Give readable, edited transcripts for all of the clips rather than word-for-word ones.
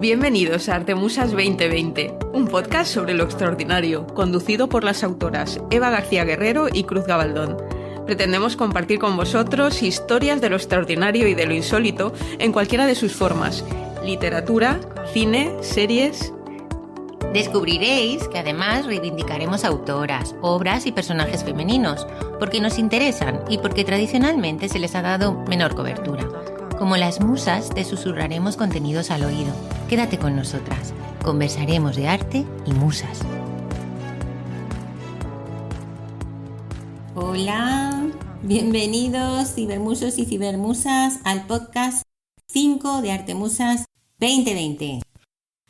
Bienvenidos a Artemusas 2020, un podcast sobre lo extraordinario, conducido por las autoras Eva García Guerrero y Cruz Gabaldón. Pretendemos compartir con vosotros historias de lo extraordinario y de lo insólito en cualquiera de sus formas: literatura, cine, series. Descubriréis que además reivindicaremos autoras, obras y personajes femeninos, porque nos interesan y porque tradicionalmente se les ha dado menor cobertura. Como las musas, te susurraremos contenidos al oído. Quédate con nosotras. Conversaremos de arte y musas. Hola, bienvenidos cibermusos y cibermusas al podcast 5 de Artemusas 2020.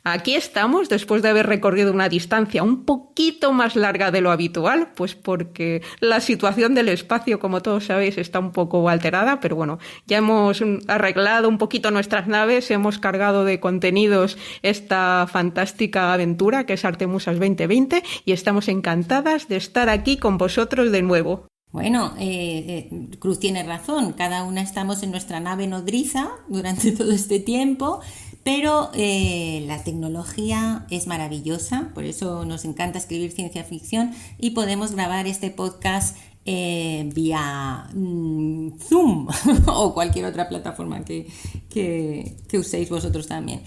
Aquí estamos después de haber recorrido una distancia un poquito más larga de lo habitual, pues porque la situación del espacio, como todos sabéis, está un poco alterada, pero bueno, ya hemos arreglado un poquito nuestras naves, hemos cargado de contenidos esta fantástica aventura que es Artemusas 2020 y estamos encantadas de estar aquí con vosotros de nuevo. Bueno, Cruz tiene razón, cada una estamos en nuestra nave nodriza durante todo este tiempo, pero la tecnología es maravillosa, por eso nos encanta escribir ciencia ficción y podemos grabar este podcast vía Zoom o cualquier otra plataforma que uséis vosotros también.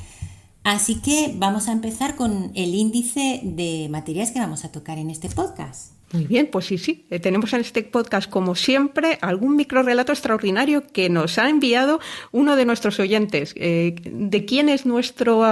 Así que vamos a empezar con el índice de materias que vamos a tocar en este podcast. Muy bien, pues sí. Tenemos en este podcast, como siempre, algún microrrelato extraordinario que nos ha enviado uno de nuestros oyentes. ¿De quién es nuestro...?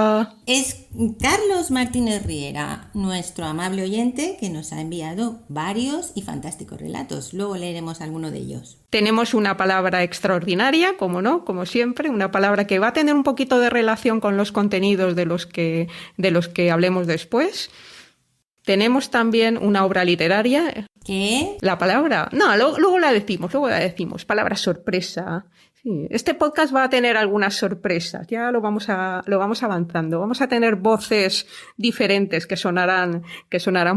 Es Carlos Martínez Riera, nuestro amable oyente, que nos ha enviado varios y fantásticos relatos. Luego leeremos alguno de ellos. Tenemos una palabra extraordinaria, como no, como siempre, una palabra que va a tener un poquito de relación con los contenidos de los que hablemos después. Tenemos también una obra literaria. ¿Qué? La palabra... No, luego la decimos. Palabra sorpresa. Sí, este podcast va a tener algunas sorpresas. Ya lo vamos avanzando. Vamos a tener voces diferentes que sonarán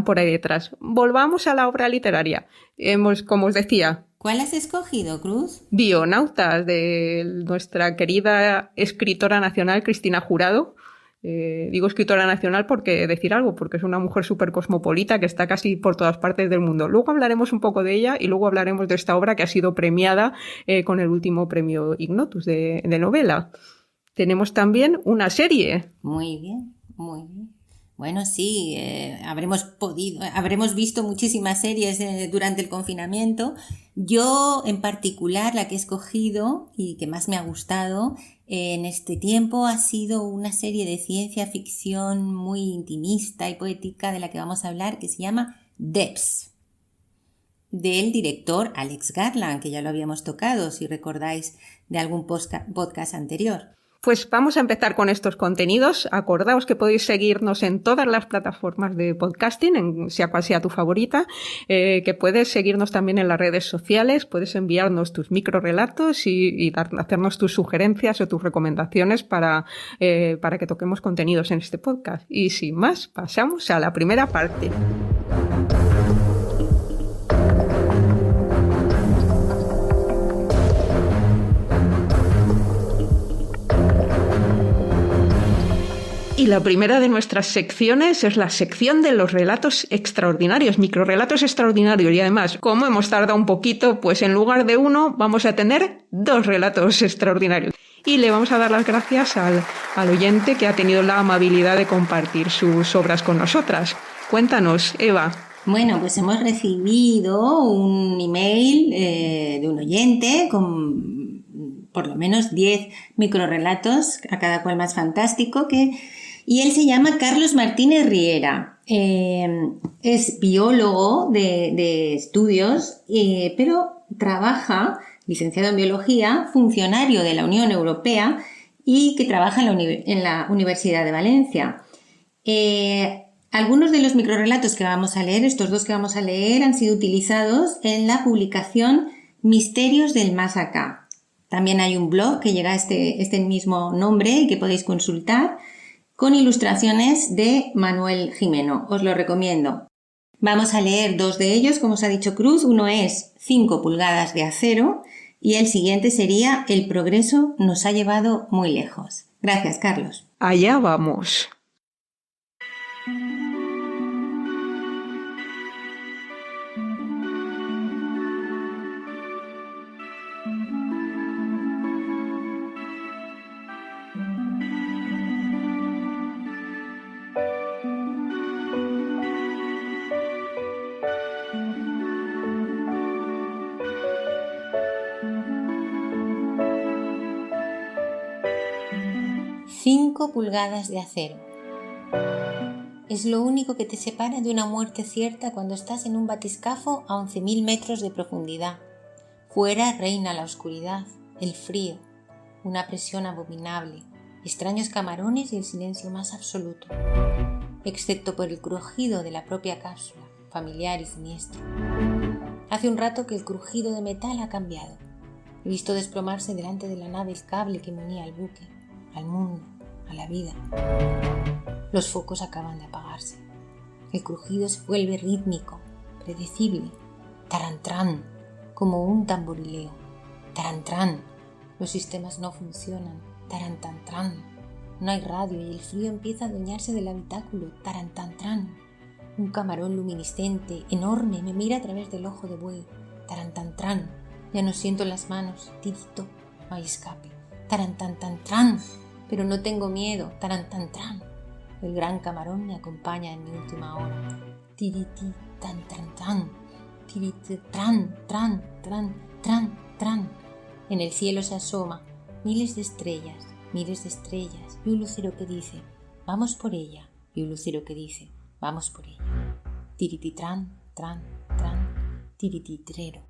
por ahí detrás. Volvamos a la obra literaria. Como os decía... ¿Cuál has escogido, Cruz? Bionautas, de nuestra querida escritora nacional Cristina Jurado. Digo escritora nacional porque es una mujer súper cosmopolita que está casi por todas partes del mundo. Luego hablaremos un poco de ella y luego hablaremos de esta obra que ha sido premiada con el último premio Ignotus de novela. Tenemos también una serie. Muy bien. Bueno, sí, habremos visto muchísimas series durante el confinamiento. Yo, en particular, la que he escogido y que más me ha gustado en este tiempo ha sido una serie de ciencia ficción muy intimista y poética de la que vamos a hablar, que se llama Depths, del director Alex Garland, que ya lo habíamos tocado, si recordáis de algún podcast anterior. Pues vamos a empezar con estos contenidos. Acordaos que podéis seguirnos en todas las plataformas de podcasting, sea cual sea tu favorita, que puedes seguirnos también en las redes sociales, puedes enviarnos tus microrelatos y hacernos tus sugerencias o tus recomendaciones para que toquemos contenidos en este podcast. Y sin más, pasamos a la primera parte. Y la primera de nuestras secciones es la sección de los relatos extraordinarios, microrelatos extraordinarios. Y además, como hemos tardado un poquito, pues en lugar de uno vamos a tener 2 relatos extraordinarios. Y le vamos a dar las gracias al oyente que ha tenido la amabilidad de compartir sus obras con nosotras. Cuéntanos, Eva. Bueno, pues hemos recibido un email de un oyente con por lo menos 10 microrelatos, a cada cual más fantástico, y él se llama Carlos Martínez Riera. Es biólogo de estudios, pero trabaja, licenciado en biología, funcionario de la Unión Europea y que trabaja en la Universidad de Valencia. Algunos de los microrelatos que vamos a leer, estos 2 que vamos a leer, han sido utilizados en la publicación Misterios del Más Acá. También hay un blog que lleva este mismo nombre y que podéis consultar, con ilustraciones de Manuel Jimeno. Os lo recomiendo. Vamos a leer 2 de ellos, como os ha dicho Cruz. Uno es 5 pulgadas de acero y el siguiente sería El progreso nos ha llevado muy lejos. Gracias, Carlos. allá vamos. Cinco pulgadas de acero. Es lo único que te separa de una muerte cierta cuando estás en un batiscafo a 11.000 metros de profundidad. Fuera reina la oscuridad, el frío, una presión abominable, extraños camarones y el silencio más absoluto, excepto por el crujido de la propia cápsula, familiar y siniestro. Hace un rato que el crujido de metal ha cambiado. He visto desplomarse delante de la nave el cable que me unía al buque, al mundo, a la vida. Los focos acaban de apagarse. El crujido se vuelve rítmico, predecible, tarantrán, como un tamborileo. Tarantrán. Los sistemas no funcionan. Tarantantrán. No hay radio y el frío empieza a adueñarse del habitáculo. Tarantantrán. Un camarón luminiscente, enorme, me mira a través del ojo de buey. Tarantantrán. Ya no siento las manos. Tirito. No hay escape. Tarantantantrán. Pero no tengo miedo. Tarantantrán. El gran camarón me acompaña en mi última hora. Tiriti, tan, tan, tan. Tiriti, tran, tran, tran, tran, tran. En el cielo se asoma miles de estrellas, y un lucero que dice, vamos por ella, y un lucero que dice, vamos por ella. Tiriti, tran, tran, tran, tirititrero.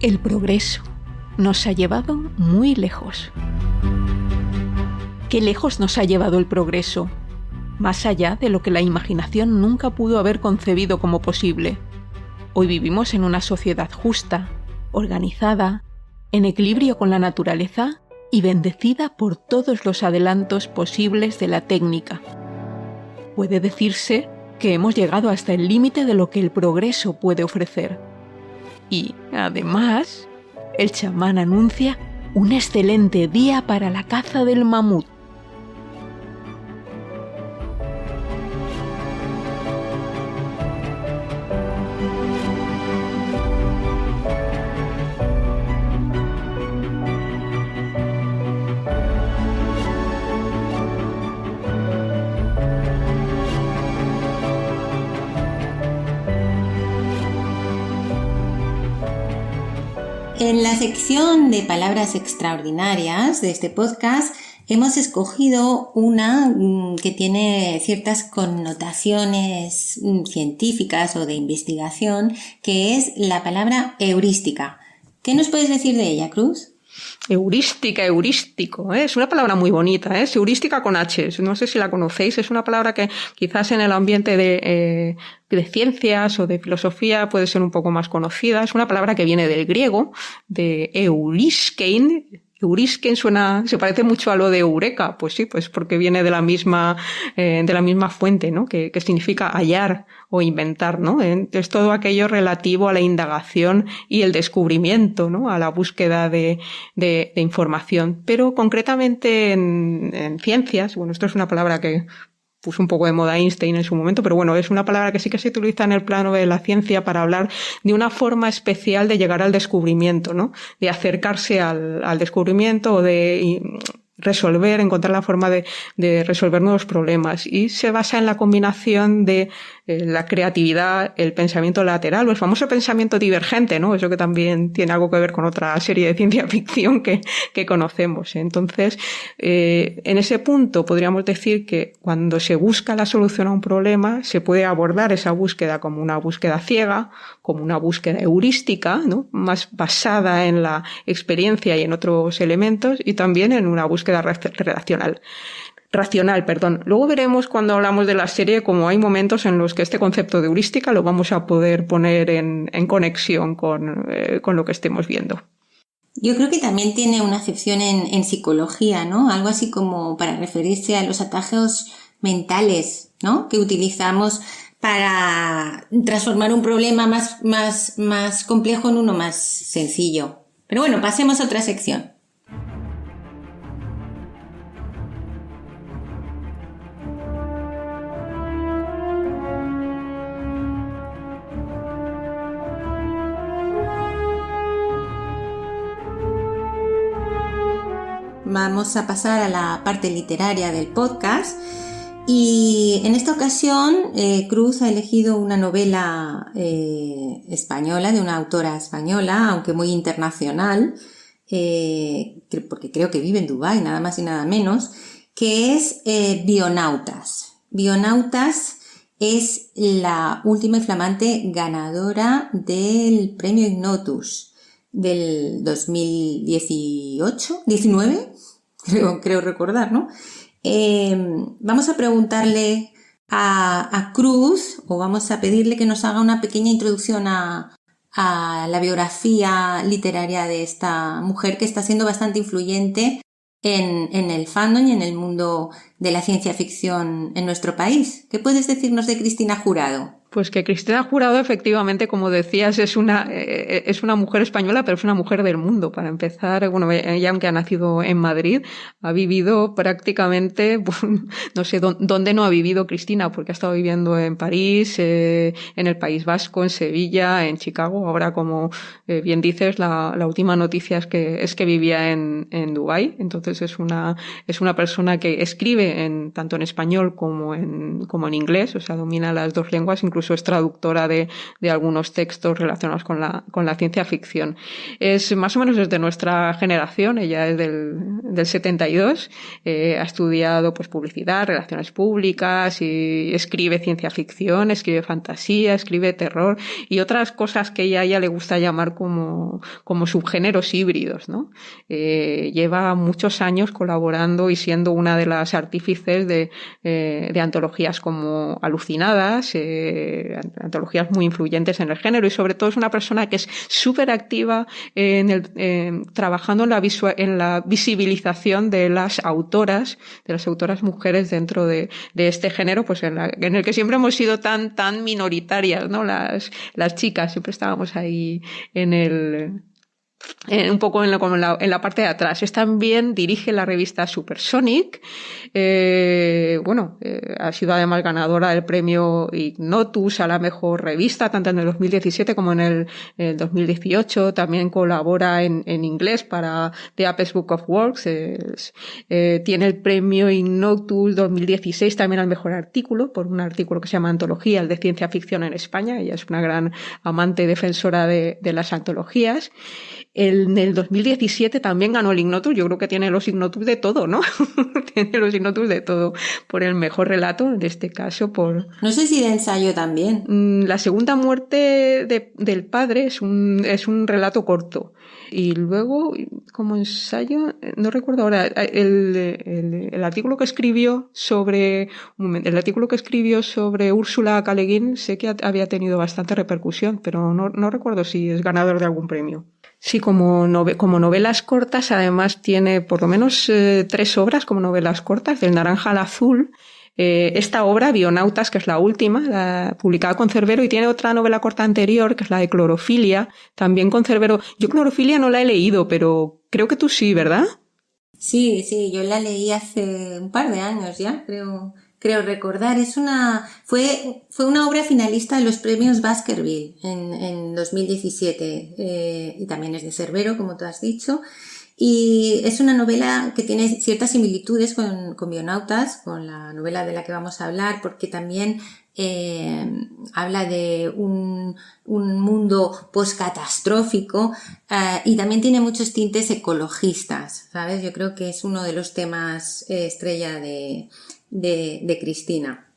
El progreso nos ha llevado muy lejos. ¿Qué lejos nos ha llevado el progreso? Más allá de lo que la imaginación nunca pudo haber concebido como posible. Hoy vivimos en una sociedad justa, organizada, en equilibrio con la naturaleza y bendecida por todos los adelantos posibles de la técnica. Puede decirse que hemos llegado hasta el límite de lo que el progreso puede ofrecer. Y, además, el chamán anuncia un excelente día para la caza del mamut. En la sección de palabras extraordinarias de este podcast hemos escogido una que tiene ciertas connotaciones científicas o de investigación, que es la palabra heurística. ¿Qué nos puedes decir de ella, Cruz? Heurística, heurístico, ¿eh? Es una palabra muy bonita, ¿eh? Es heurística con H, no sé si la conocéis, es una palabra que quizás en el ambiente de ciencias o de filosofía puede ser un poco más conocida. Es una palabra que viene del griego, de euriskein. Euriskein se parece mucho a lo de eureka, pues sí, pues porque viene de la misma fuente, ¿no? Que significa hallar o inventar, ¿no? Es todo aquello relativo a la indagación y el descubrimiento, ¿no? A la búsqueda de información. Pero concretamente en ciencias, bueno, esto es una palabra que puso un poco de moda Einstein en su momento, pero bueno, es una palabra que sí que se utiliza en el plano de la ciencia para hablar de una forma especial de llegar al descubrimiento, ¿no? De acercarse al descubrimiento o de encontrar la forma de resolver nuevos problemas. Y se basa en la combinación de la creatividad, el pensamiento lateral, o el famoso pensamiento divergente, ¿no? Eso que también tiene algo que ver con otra serie de ciencia ficción que conocemos. Entonces, en ese punto podríamos decir que cuando se busca la solución a un problema, se puede abordar esa búsqueda como una búsqueda ciega, como una búsqueda heurística, ¿no? Más basada en la experiencia y en otros elementos, y también en una búsqueda racional. Luego veremos cuando hablamos de la serie cómo hay momentos en los que este concepto de heurística lo vamos a poder poner en conexión con lo que estemos viendo. Yo creo que también tiene una acepción en psicología, ¿no? Algo así como para referirse a los atajos mentales, ¿no? Que utilizamos para transformar un problema más complejo en uno más sencillo. Pero bueno, pasemos a otra sección. Vamos a pasar a la parte literaria del podcast y en esta ocasión Cruz ha elegido una novela española, de una autora española, aunque muy internacional, porque creo que vive en Dubái, nada más y nada menos, que es Bionautas. Bionautas es la última y flamante ganadora del premio Ignotus del 2018, 19, creo recordar, ¿no? Vamos a preguntarle a Cruz, o vamos a pedirle que nos haga una pequeña introducción a la biografía literaria de esta mujer que está siendo bastante influyente en el fandom y en el mundo de la ciencia ficción en nuestro país. ¿Qué puedes decirnos de Cristina Jurado? Pues que Cristina Jurado, efectivamente, como decías, es una mujer española, pero es una mujer del mundo. Para empezar, bueno, ella, aunque ha nacido en Madrid, ha vivido prácticamente, no sé dónde no ha vivido Cristina, porque ha estado viviendo en París, en el País Vasco, en Sevilla, en Chicago. Ahora, como bien dices, la última noticia es que vivía en Dubái. Entonces es una persona que escribe tanto en español como en inglés, o sea, domina las dos lenguas, incluso es traductora de algunos textos relacionados con la ciencia ficción. Es más o menos desde nuestra generación, ella es del 72, ha estudiado pues publicidad, relaciones públicas, y escribe ciencia ficción, escribe fantasía, escribe terror y otras cosas que ella le gusta llamar como subgéneros híbridos, ¿no? Lleva muchos años colaborando y siendo una de las artífices de antologías como Alucinadas, antologías muy influyentes en el género, y sobre todo es una persona que es súper activa trabajando en la visibilización de las autoras mujeres dentro de este género, pues en el que siempre hemos sido tan minoritarias, ¿no? Las chicas siempre estábamos ahí un poco en la parte de atrás. También dirige la revista Supersonic. Ha sido además ganadora del premio Ignotus a la mejor revista, tanto en el 2017 como en el 2018. También colabora en inglés para The Apex Book of Works. Tiene el premio Ignotus 2016 también al mejor artículo, por un artículo que se llama Antologías de Ciencia Ficción en España. Ella es una gran amante y defensora de las antologías. En el 2017 también ganó el Ignotus. Yo creo que tiene los Ignotus de todo, ¿no? Tiene los Ignotus de todo. Por el mejor relato, en este caso por... No sé si de ensayo también. La segunda muerte del padre es un relato corto. Y luego, como ensayo, no recuerdo ahora, el artículo que escribió sobre Úrsula K. Le Guin, sé que había tenido bastante repercusión, pero no recuerdo si es ganador de algún premio. Sí, como novelas cortas, además tiene por lo menos 3 obras como novelas cortas, del naranja al azul. Esta obra, Bionautas, que es la última, publicada con Cerbero, y tiene otra novela corta anterior, que es la de Clorofilia, también con Cerbero. Yo Clorofilia no la he leído, pero creo que tú sí, ¿verdad? Sí, yo la leí hace un par de años ya, creo recordar. Fue una obra finalista de los premios Baskerville en 2017, y también es de Cerbero, como tú has dicho. Y es una novela que tiene ciertas similitudes con Bionautas, con la novela de la que vamos a hablar, porque también habla de un mundo postcatastrófico, y también tiene muchos tintes ecologistas, ¿sabes? Yo creo que es uno de los temas estrella de Cristina.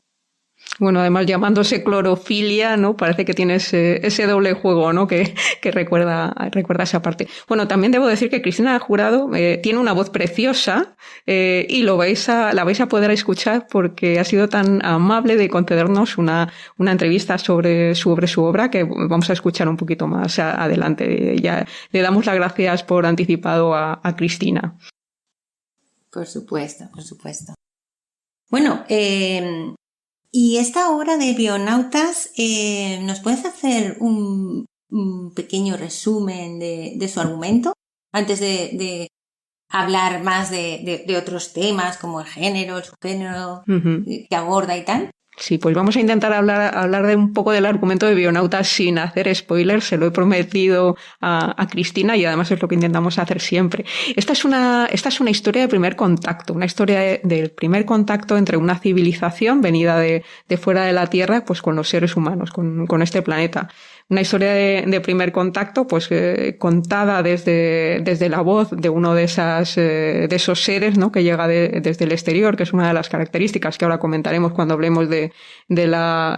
Bueno, además llamándose clorofilia, ¿no? Parece que tiene ese doble juego, ¿no? Que recuerda esa parte. Bueno, también debo decir que Cristina Jurado tiene una voz preciosa, y la vais a poder escuchar porque ha sido tan amable de concedernos una entrevista sobre su obra que vamos a escuchar un poquito más adelante. Ya le damos las gracias por anticipado a Cristina. Por supuesto, por supuesto. Bueno, y esta obra de Bionautas, ¿nos puedes hacer un pequeño resumen de su argumento? Antes de hablar más de otros temas como el género, el subgénero que aborda y tal. Sí, pues vamos a intentar hablar de un poco del argumento de Bionautas sin hacer spoilers. Se lo he prometido a Cristina y además es lo que intentamos hacer siempre. Esta es una historia de primer contacto, una historia del primer contacto entre una civilización venida de fuera de la Tierra, pues con los seres humanos, con este planeta. Una historia de primer contacto, pues contada desde la voz de uno de esos seres, ¿no? Que llega desde el exterior, que es una de las características que ahora comentaremos cuando hablemos de la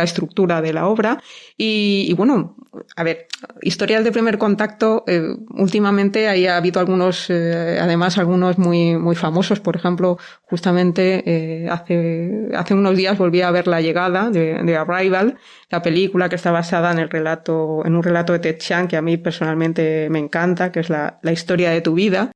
estructura de la obra. Y bueno, a ver, historias de primer contacto, últimamente ha habido algunos, además algunos muy, muy famosos. Por ejemplo, justamente hace unos días volví a ver La llegada de Arrival, la película que está basada en un relato de Ted Chiang, que a mí personalmente me encanta, que es la historia de tu vida,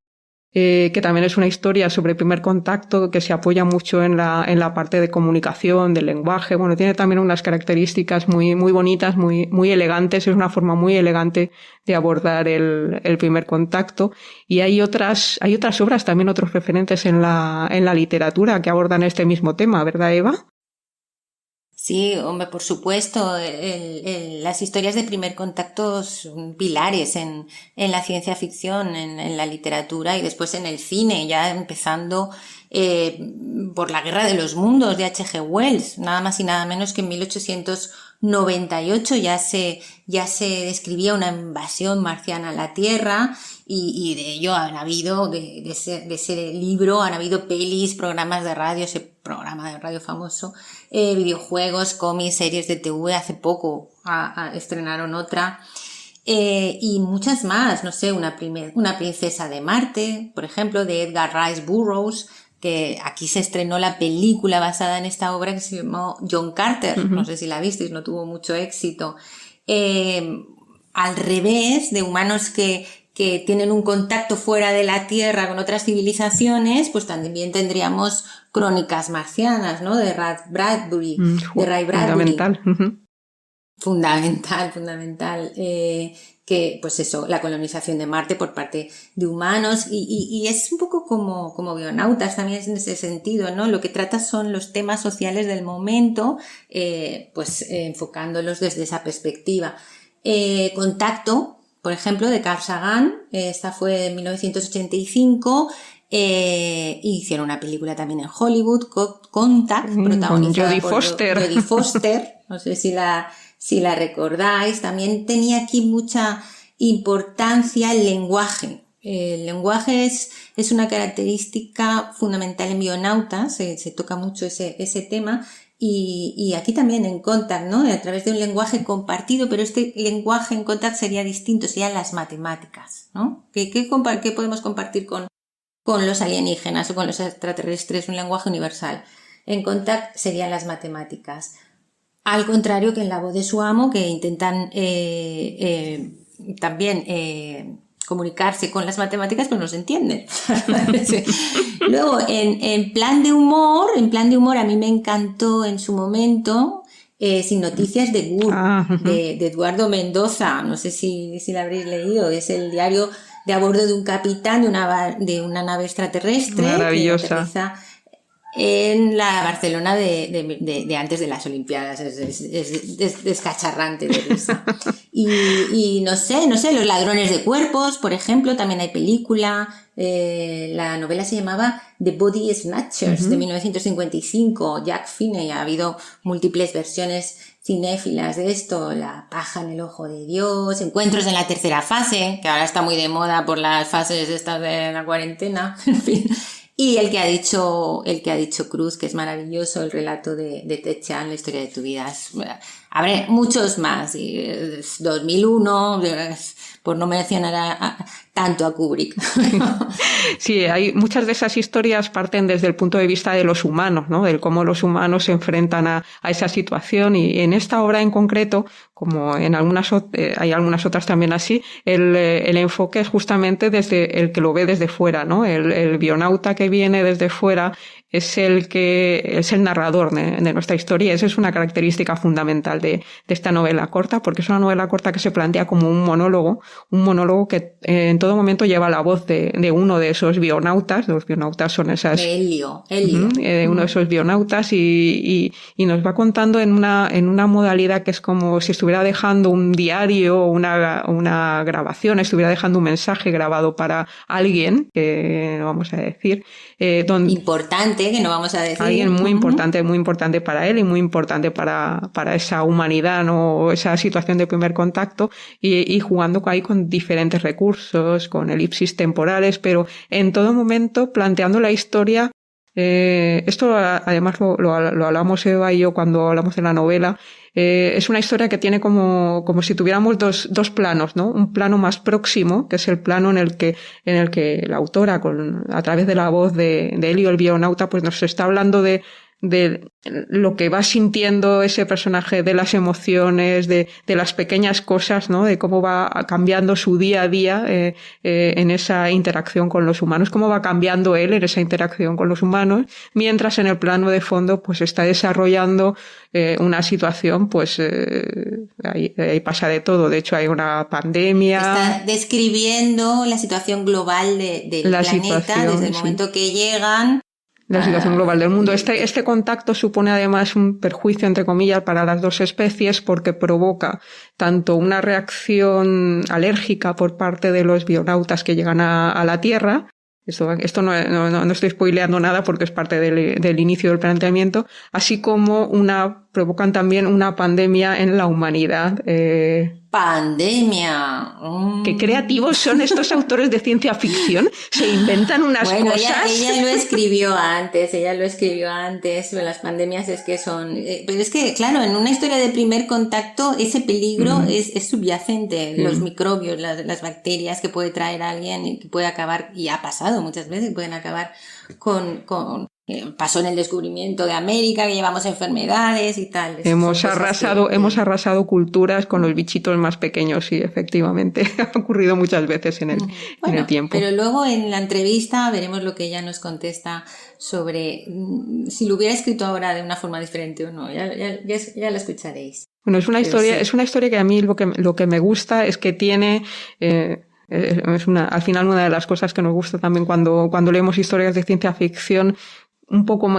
que también es una historia sobre primer contacto que se apoya mucho en la parte de comunicación, del lenguaje. Bueno, tiene también unas características muy, muy bonitas, muy, muy elegantes. Es una forma muy elegante de abordar el primer contacto. Y hay otras obras, también otros referentes en la literatura que abordan este mismo tema, ¿verdad, Eva? Sí, hombre, por supuesto. Las historias de primer contacto son pilares en la ciencia ficción, en la literatura y después en el cine, ya empezando por La Guerra de los Mundos de H.G. Wells, nada más y nada menos que en 1898 ya se describía una invasión marciana a la Tierra, y de ello han habido, de ese libro, han habido pelis, programas de radio, ese programa de radio famoso, videojuegos, cómics, series de TV. Hace poco estrenaron otra, y muchas más, no sé, una princesa de Marte, por ejemplo, de Edgar Rice Burroughs, que aquí se estrenó la película basada en esta obra que se llamó John Carter. No sé si la visteis, no tuvo mucho éxito. Al revés, de humanos que tienen un contacto fuera de la Tierra con otras civilizaciones, pues también tendríamos Crónicas marcianas, ¿no? De Ray Bradbury. Fundamental. Fundamental. Que, pues eso, la colonización de Marte por parte de humanos, y es un poco como Bionautas también en ese sentido, ¿no? Lo que trata son los temas sociales del momento, enfocándolos desde esa perspectiva. Contacto, por ejemplo, de Carl Sagan, esta fue en 1985, hicieron una película también en Hollywood, Contact, protagonizada por Jodie Foster, no sé si la recordáis. También tenía aquí mucha importancia el lenguaje. El lenguaje es una característica fundamental en Bionautas, se toca mucho ese tema, y aquí también en Contact, ¿no? A través de un lenguaje compartido, pero este lenguaje en Contact sería distinto, serían las matemáticas, ¿no? ¿Qué podemos compartir con los alienígenas o con los extraterrestres? Un lenguaje universal. En Contact serían las matemáticas. Al contrario que en La voz de su amo, que intentan también comunicarse con las matemáticas, pero no se entienden. Luego, en plan de humor, a mí me encantó en su momento Sin noticias de Gur, de Eduardo Mendoza. No sé si la habréis leído. Es el diario de a bordo de un capitán de una nave extraterrestre. Maravillosa. En la Barcelona de antes de las Olimpiadas, es descacharrante de risa. Y no sé, Los ladrones de cuerpos, por ejemplo, también hay película. La novela se llamaba The Body Snatchers, de 1955, Jack Finney. Ha habido múltiples versiones cinéfilas de esto, La paja en el ojo de Dios, Encuentros en la tercera fase, que ahora está muy de moda por las fases estas de la cuarentena, en fin. Y el que ha dicho Cruz, que es maravilloso, el relato de Ted Chiang, La historia de tu vida. Habrá muchos más, 2001, por no mencionar tanto a Kubrick. Sí, hay muchas de esas historias parten desde el punto de vista de los humanos, ¿no? De cómo los humanos se enfrentan a esa situación, y en esta obra en concreto, como en hay algunas otras también así, el enfoque es justamente desde el que lo ve desde fuera, ¿no? El bionauta que viene desde fuera es el narrador de nuestra historia, y esa es una característica fundamental de esta novela corta, porque es una novela corta que se plantea como un monólogo que en todo momento lleva la voz de uno de esos bionautas. Los bionautas son esas... Helio. Uno de esos bionautas, y nos va contando en una modalidad que es como si estuviera dejando un diario o una grabación, estuviera dejando un mensaje grabado para alguien, que no vamos a decir... importante, que no vamos a decir. Alguien muy importante para él y muy importante para esa humanidad, ¿no? O esa situación de primer contacto, y jugando ahí con diferentes recursos, con elipsis temporales, pero en todo momento planteando la historia. Esto además lo hablamos Eva y yo cuando hablamos de la novela. Es una historia que tiene como si tuviéramos dos planos, ¿no? Un plano más próximo, que es el plano en el que la autora, a través de la voz de Helio, el bionauta, pues nos está hablando de lo que va sintiendo ese personaje, de las emociones, de las pequeñas cosas, ¿no? De cómo va cambiando su día a día en esa interacción con los humanos, cómo va cambiando él en esa interacción con los humanos, mientras en el plano de fondo pues está desarrollando una situación, pues ahí pasa de todo. De hecho hay una pandemia. Está describiendo la situación global del planeta desde el momento que llegan. La situación global del mundo. Este contacto supone además un perjuicio, entre comillas, para las dos especies, porque provoca tanto una reacción alérgica por parte de los bionautas que llegan a la Tierra. Esto no estoy spoileando nada porque es parte del inicio del planteamiento, así como provocan también una pandemia en la humanidad. ¡Pandemia! Qué creativos son estos autores de ciencia ficción. Se inventan unas cosas. Ella lo escribió antes, pero las pandemias es que son... pero es que, claro, en una historia de primer contacto, ese peligro es subyacente. Los microbios, las bacterias que puede traer alguien y que puede acabar, y ha pasado muchas veces, pueden acabar con pasó en el descubrimiento de América, que llevamos enfermedades y tal. Hemos arrasado culturas con los bichitos más pequeños, sí, efectivamente. Ha ocurrido muchas veces en el tiempo. Pero luego en la entrevista veremos lo que ella nos contesta sobre si lo hubiera escrito ahora de una forma diferente o no. Ya la escucharéis. Bueno, es una historia que a mí lo que me gusta es que tiene... al final una de las cosas que nos gusta también cuando leemos historias de ciencia ficción,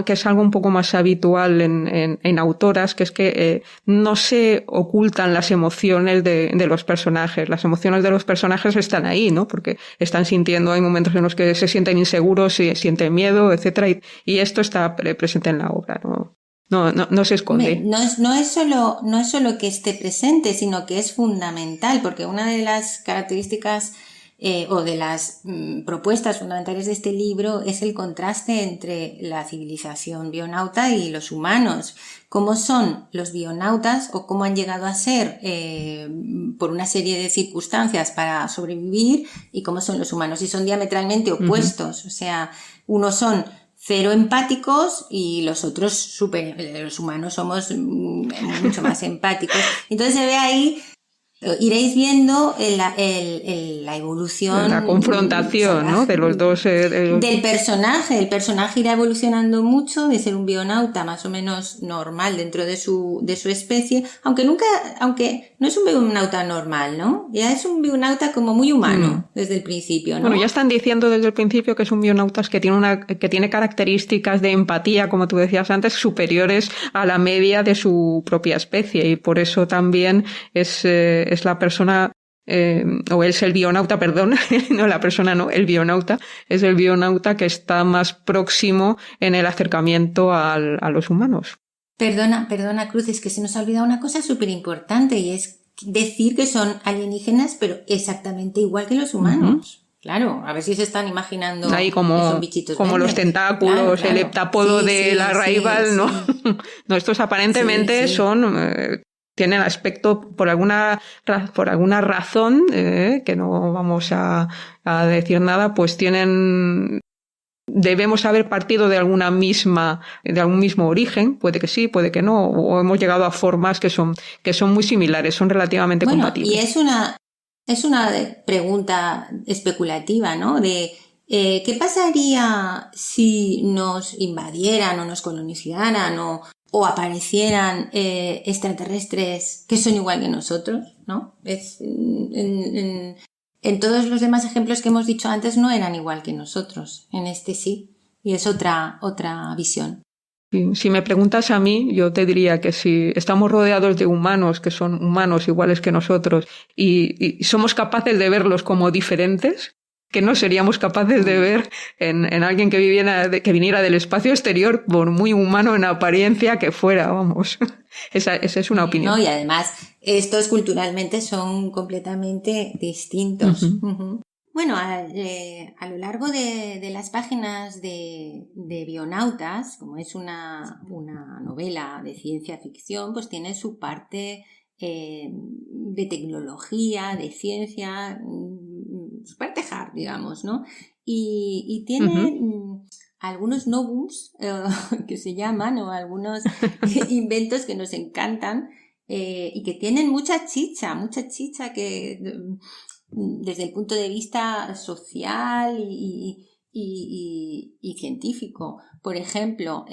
que es algo un poco más habitual en autoras, que es que no se ocultan las emociones de los personajes. Las emociones de los personajes están ahí, ¿no? Porque están sintiendo, hay momentos en los que se sienten inseguros, sienten miedo, etcétera, y esto está presente en la obra, ¿no? No se esconde. No es solo que esté presente, sino que es fundamental, porque una de las características o de las propuestas fundamentales de este libro es el contraste entre la civilización bionauta y los humanos. Cómo son los bionautas o cómo han llegado a ser por una serie de circunstancias para sobrevivir, y cómo son los humanos. Y son diametralmente opuestos. O sea, unos son cero empáticos y los otros los humanos somos mucho más empáticos. Entonces se ve ahí iréis viendo la evolución. La confrontación, ¿no? De los dos. Del personaje. El personaje irá evolucionando mucho de ser un bionauta más o menos normal dentro de su especie, aunque no es un bionauta normal, ¿no? Ya es un bionauta como muy humano desde el principio, ¿no? Bueno, ya están diciendo desde el principio que es un bionauta que tiene características de empatía, como tú decías antes, superiores a la media de su propia especie, y por eso también es la persona, o es el bionauta, perdón, no la persona, no, el bionauta, es el bionauta que está más próximo en el acercamiento a los humanos. Perdona, Cruz, es que se nos ha olvidado una cosa súper importante, y es decir que son alienígenas, pero exactamente igual que los humanos. Claro, a ver si se están imaginando ahí que son bichitos como verdes. los tentáculos, claro. El heptápodo de la Raival, ¿no? No, estos aparentemente son... tienen aspecto, por alguna razón, que no vamos a decir nada, pues debemos haber partido de algún mismo origen, puede que sí, puede que no, o hemos llegado a formas que son muy similares, son relativamente compatibles. Y es una pregunta especulativa, ¿no? De ¿qué pasaría si nos invadieran o nos colonizaran o aparecieran extraterrestres que son igual que nosotros, ¿no? En todos los demás ejemplos que hemos dicho antes no eran igual que nosotros, en este sí, y es otra visión. Si me preguntas a mí, yo te diría que si estamos rodeados de humanos que son humanos iguales que nosotros y somos capaces de verlos como diferentes, que no seríamos capaces de ver en alguien que viniera del espacio exterior, por muy humano en apariencia que fuera, vamos. Esa es una opinión. No, y además, estos culturalmente son completamente distintos. Bueno, a lo largo de las páginas de Bionautas, como es una novela de ciencia ficción, pues tiene su parte de tecnología, de ciencia, su parte hard, digamos, ¿no? Y tiene algunos novums que se llaman, o algunos inventos que nos encantan y que tienen mucha chicha que... desde el punto de vista social y científico. Por ejemplo,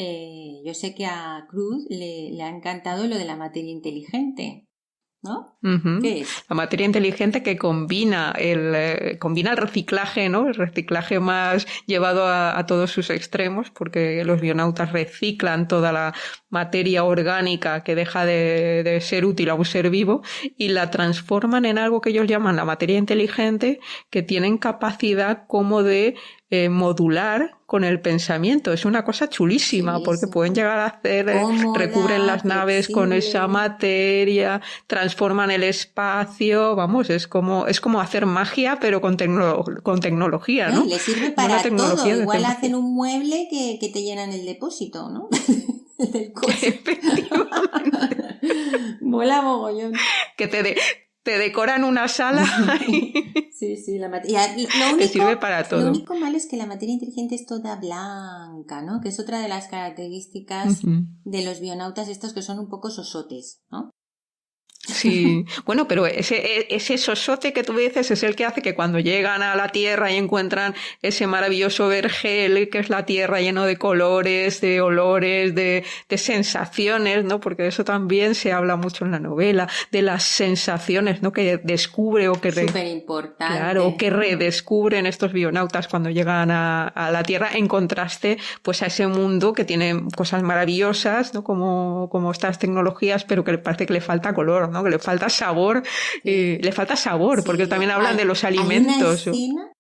yo sé que a Cruz le ha encantado lo de la materia inteligente, ¿no? ¿Qué es? La materia inteligente que combina el reciclaje, ¿no? El reciclaje más llevado a todos sus extremos, porque los bionautas reciclan toda la materia orgánica que deja de ser útil a un ser vivo y la transforman en algo que ellos llaman la materia inteligente, que tienen capacidad como de modular con el pensamiento. Es una cosa chulísima, porque pueden llegar a hacer, recubren las naves con esa materia, transforman el espacio, vamos, es como hacer magia, pero con tecnología, ¿no? Le sirve para todo, igual hacen un mueble que te llenan el depósito, ¿no? Del coche. Efectivamente. Mola mogollón. Que te decoran una sala sí, la que sirve para todo. Lo único malo es que la materia inteligente es toda blanca, ¿no? Que es otra de las características de los bionautas estos, que son un poco sosotes, ¿no? Sí, bueno, pero ese sosote que tú dices es el que hace que cuando llegan a la Tierra y encuentran ese maravilloso vergel que es la Tierra, lleno de colores, de olores, de sensaciones, ¿no? Porque de eso también se habla mucho en la novela, de las sensaciones, ¿no? Que descubre o que superimportante. Claro, o que redescubren estos bionautas cuando llegan a la Tierra, en contraste pues a ese mundo que tiene cosas maravillosas, ¿no? Como estas tecnologías, pero que parece que le falta color, ¿no? Que le falta sabor, porque también hablan de los alimentos. Hay una escena,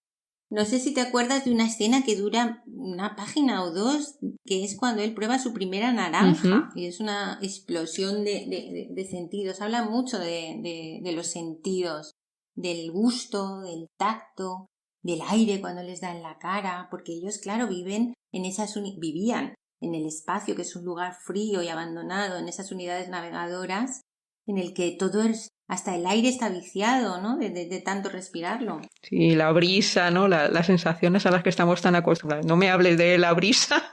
no sé si te acuerdas de una escena que dura una página o dos, que es cuando él prueba su primera naranja, y es una explosión de sentidos. Habla mucho de los sentidos, del gusto, del tacto, del aire cuando les da en la cara, porque ellos, claro, vivían en el espacio, que es un lugar frío y abandonado, en esas unidades navegadoras, en el que todo hasta el aire está viciado, ¿no? De tanto respirarlo. Sí, la brisa, ¿no? Las sensaciones a las que estamos tan acostumbrados. No me hables de la brisa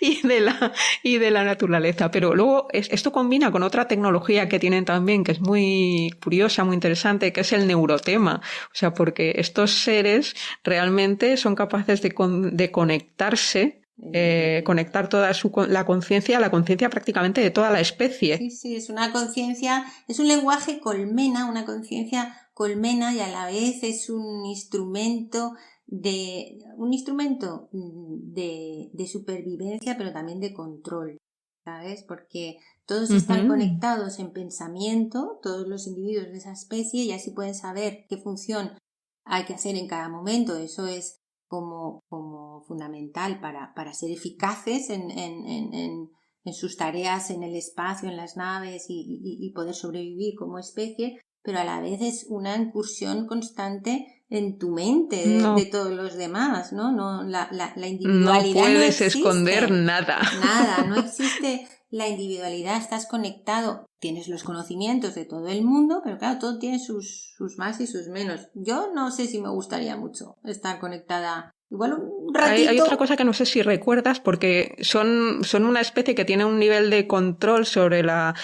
y de la naturaleza. Pero luego esto combina con otra tecnología que tienen también, que es muy curiosa, muy interesante, que es el neurotema. O sea, porque estos seres realmente son capaces de conectarse, conectar toda la conciencia prácticamente de toda la especie. Sí, sí, es una conciencia, es un lenguaje colmena, una conciencia colmena, y a la vez es un instrumento de supervivencia, pero también de control, ¿sabes? Porque todos están conectados en pensamiento, todos los individuos de esa especie, y así pueden saber qué función hay que hacer en cada momento. Eso es como fundamental para ser eficaces en sus tareas en el espacio, en las naves, y poder sobrevivir como especie, pero a la vez es una incursión constante en tu mente de todos los demás, ¿no? La individualidad no puedes no existe, esconder nada. Nada, no existe la individualidad, estás conectado, tienes los conocimientos de todo el mundo, pero claro, todo tiene sus más y sus menos. Yo no sé si me gustaría mucho estar conectada. Igual un ratito. Hay otra cosa que no sé si recuerdas, porque son una especie que tiene un nivel de control sobre la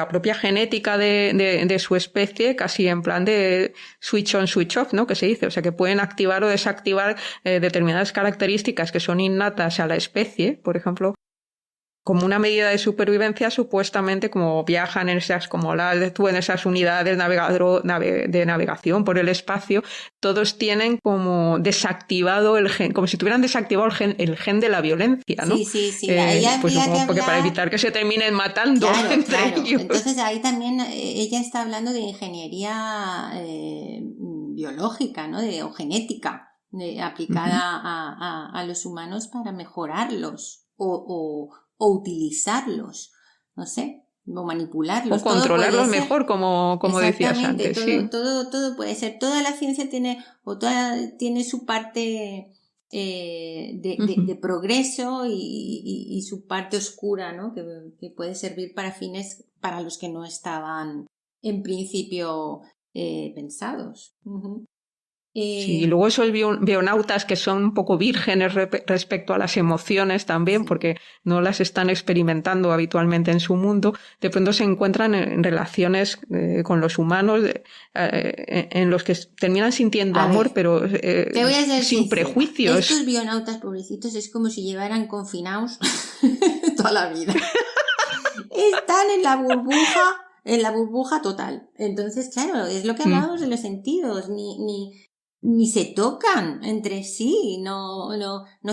propia genética de su especie, casi en plan de switch on, switch off, ¿no? Que se dice. O sea, que pueden activar o desactivar determinadas características que son innatas a la especie, por ejemplo, como una medida de supervivencia, supuestamente, como viajan en esas, como tú en esas unidades de navegación por el espacio, todos tienen como desactivado el gen, como si tuvieran desactivado el gen de la violencia, ¿no? Sí. Pues porque para evitar que se terminen matando entre ellos. Entonces ahí también ella está hablando de ingeniería biológica, ¿no? O genética aplicada a los humanos para mejorarlos o utilizarlos, no sé, o manipularlos. O controlarlos mejor, como decías antes. Todo puede ser. Toda la ciencia tiene su parte de progreso y su parte oscura, ¿no? Que puede servir para fines para los que no estaban en principio pensados. Sí, y luego esos bionautas que son un poco vírgenes respecto a las emociones también, porque no las están experimentando habitualmente en su mundo, de pronto se encuentran en relaciones con los humanos en los que terminan sintiendo amor, pero sin prejuicios. Estos bionautas pobrecitos es como si llevaran confinados toda la vida. Están en la burbuja total. Entonces, claro, es lo que hablábamos de los sentidos, ni se tocan entre sí, no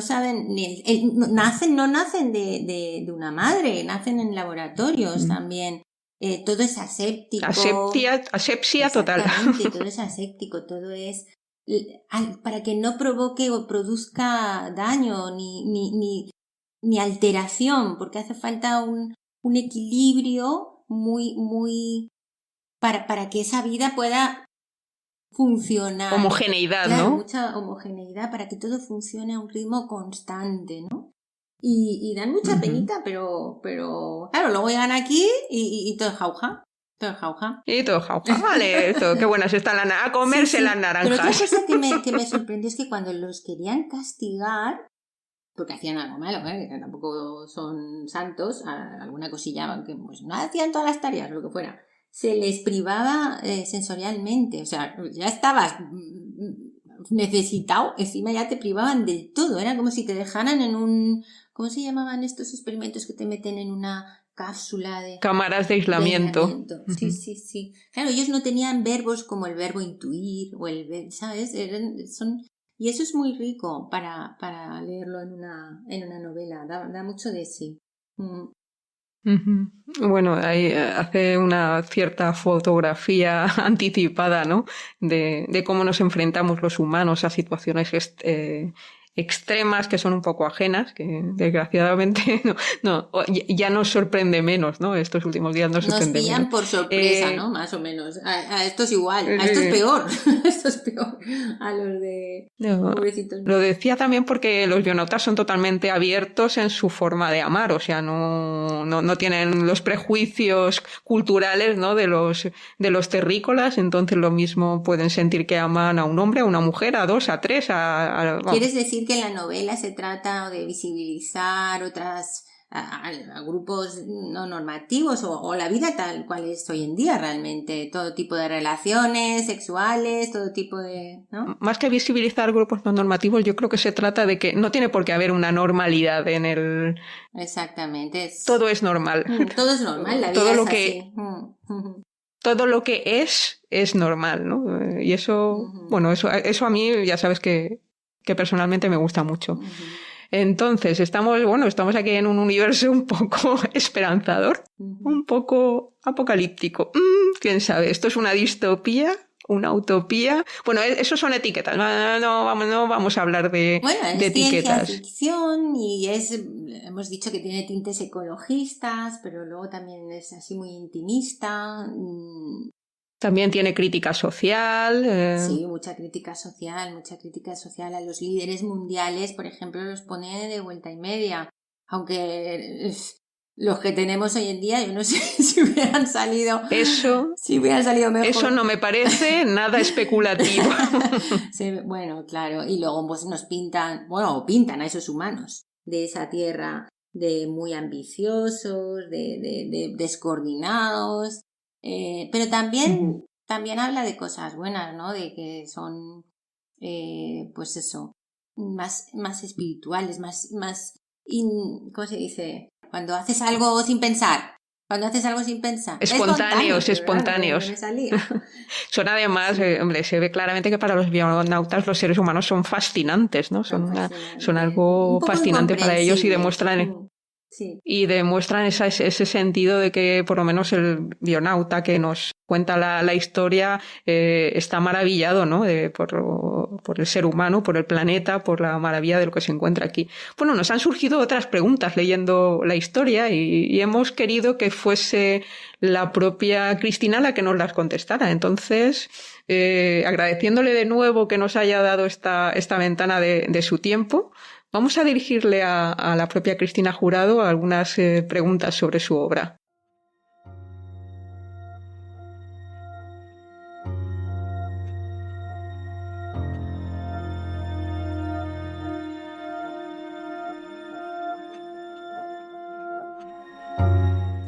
saben, no nacen de una madre, nacen en laboratorios también. Todo es aséptico. Asepsia total. Todo es aséptico, todo es para que no provoque o produzca daño ni alteración, porque hace falta un equilibrio muy para que esa vida pueda funcionar. Homogeneidad, claro, ¿no? Mucha homogeneidad para que todo funcione a un ritmo constante, ¿no? Y dan mucha penita, pero claro, luego llegan aquí y todo es jauja. Y todo jauja. Vale, qué buenas están a comerse las naranjas. Pero otra cosa que me sorprendió es que cuando los querían castigar, porque hacían algo malo, que tampoco son santos, alguna cosilla que pues, no hacían todas las tareas, lo que fuera, se les privaba sensorialmente, o sea, ya estabas necesitado, encima ya te privaban del todo, era como si te dejaran en un, ¿cómo se llamaban estos experimentos que te meten en una cápsula de cámaras de aislamiento? Sí. Claro, ellos no tenían verbos como el verbo intuir o ¿sabes? Y eso es muy rico para leerlo en una novela, da mucho de sí. Bueno, ahí hace una cierta fotografía anticipada, ¿no? De cómo nos enfrentamos los humanos a situaciones extremas que son un poco ajenas, que desgraciadamente ya nos sorprende menos, ¿no? Estos últimos días nos sorprende menos. Nos pillan por sorpresa, ¿no? Más o menos. A esto es igual, a esto es peor. Esto es peor a los de pobrecitos. Lo decía también porque los bionautas son totalmente abiertos en su forma de amar, o sea, no tienen los prejuicios culturales, ¿no? de los terrícolas, entonces lo mismo pueden sentir que aman a un hombre, a una mujer, a dos, a tres, ¿Quieres decir decir que en la novela se trata de visibilizar a grupos no normativos o la vida tal cual es hoy en día realmente, todo tipo de relaciones sexuales, todo tipo de, ¿no? Más que visibilizar grupos no normativos, yo creo que se trata de que no tiene por qué haber una normalidad en el... Exactamente. Todo es normal. Todo es normal, la vida todo es lo así. Que... Todo lo que es normal, ¿no? Y eso, bueno, eso a mí ya sabes que personalmente me gusta mucho. Entonces, estamos aquí en un universo un poco esperanzador, un poco apocalíptico. ¿Quién sabe? ¿Esto es una distopía? ¿Una utopía? Bueno, eso son etiquetas. No vamos a hablar de etiquetas. Ciencia ficción y hemos dicho que tiene tintes ecologistas, pero luego también es así muy intimista. También tiene crítica social. Sí, mucha crítica social a los líderes mundiales, por ejemplo, los pone de vuelta y media. Aunque los que tenemos hoy en día, yo no sé si hubieran salido mejor. Eso no me parece nada especulativo. Sí, bueno, claro. Y luego pues nos pintan a esos humanos de esa tierra de muy ambiciosos, de descoordinados. Pero también habla de cosas buenas, ¿no? De que son, pues eso, más espirituales, ¿cómo se dice? Cuando haces algo sin pensar. Espontáneos. Son además, hombre, se ve claramente que para los bionautas los seres humanos son fascinantes, ¿no? Son algo fascinante para ellos y demuestran... Sí. Y demuestran ese sentido de que por lo menos el bionauta que nos cuenta la historia está maravillado, ¿no? Por el ser humano, por el planeta, por la maravilla de lo que se encuentra aquí. Bueno, nos han surgido otras preguntas leyendo la historia y hemos querido que fuese la propia Cristina la que nos las contestara. Entonces, agradeciéndole de nuevo que nos haya dado esta ventana de su tiempo, vamos a dirigirle a la propia Cristina Jurado algunas preguntas sobre su obra.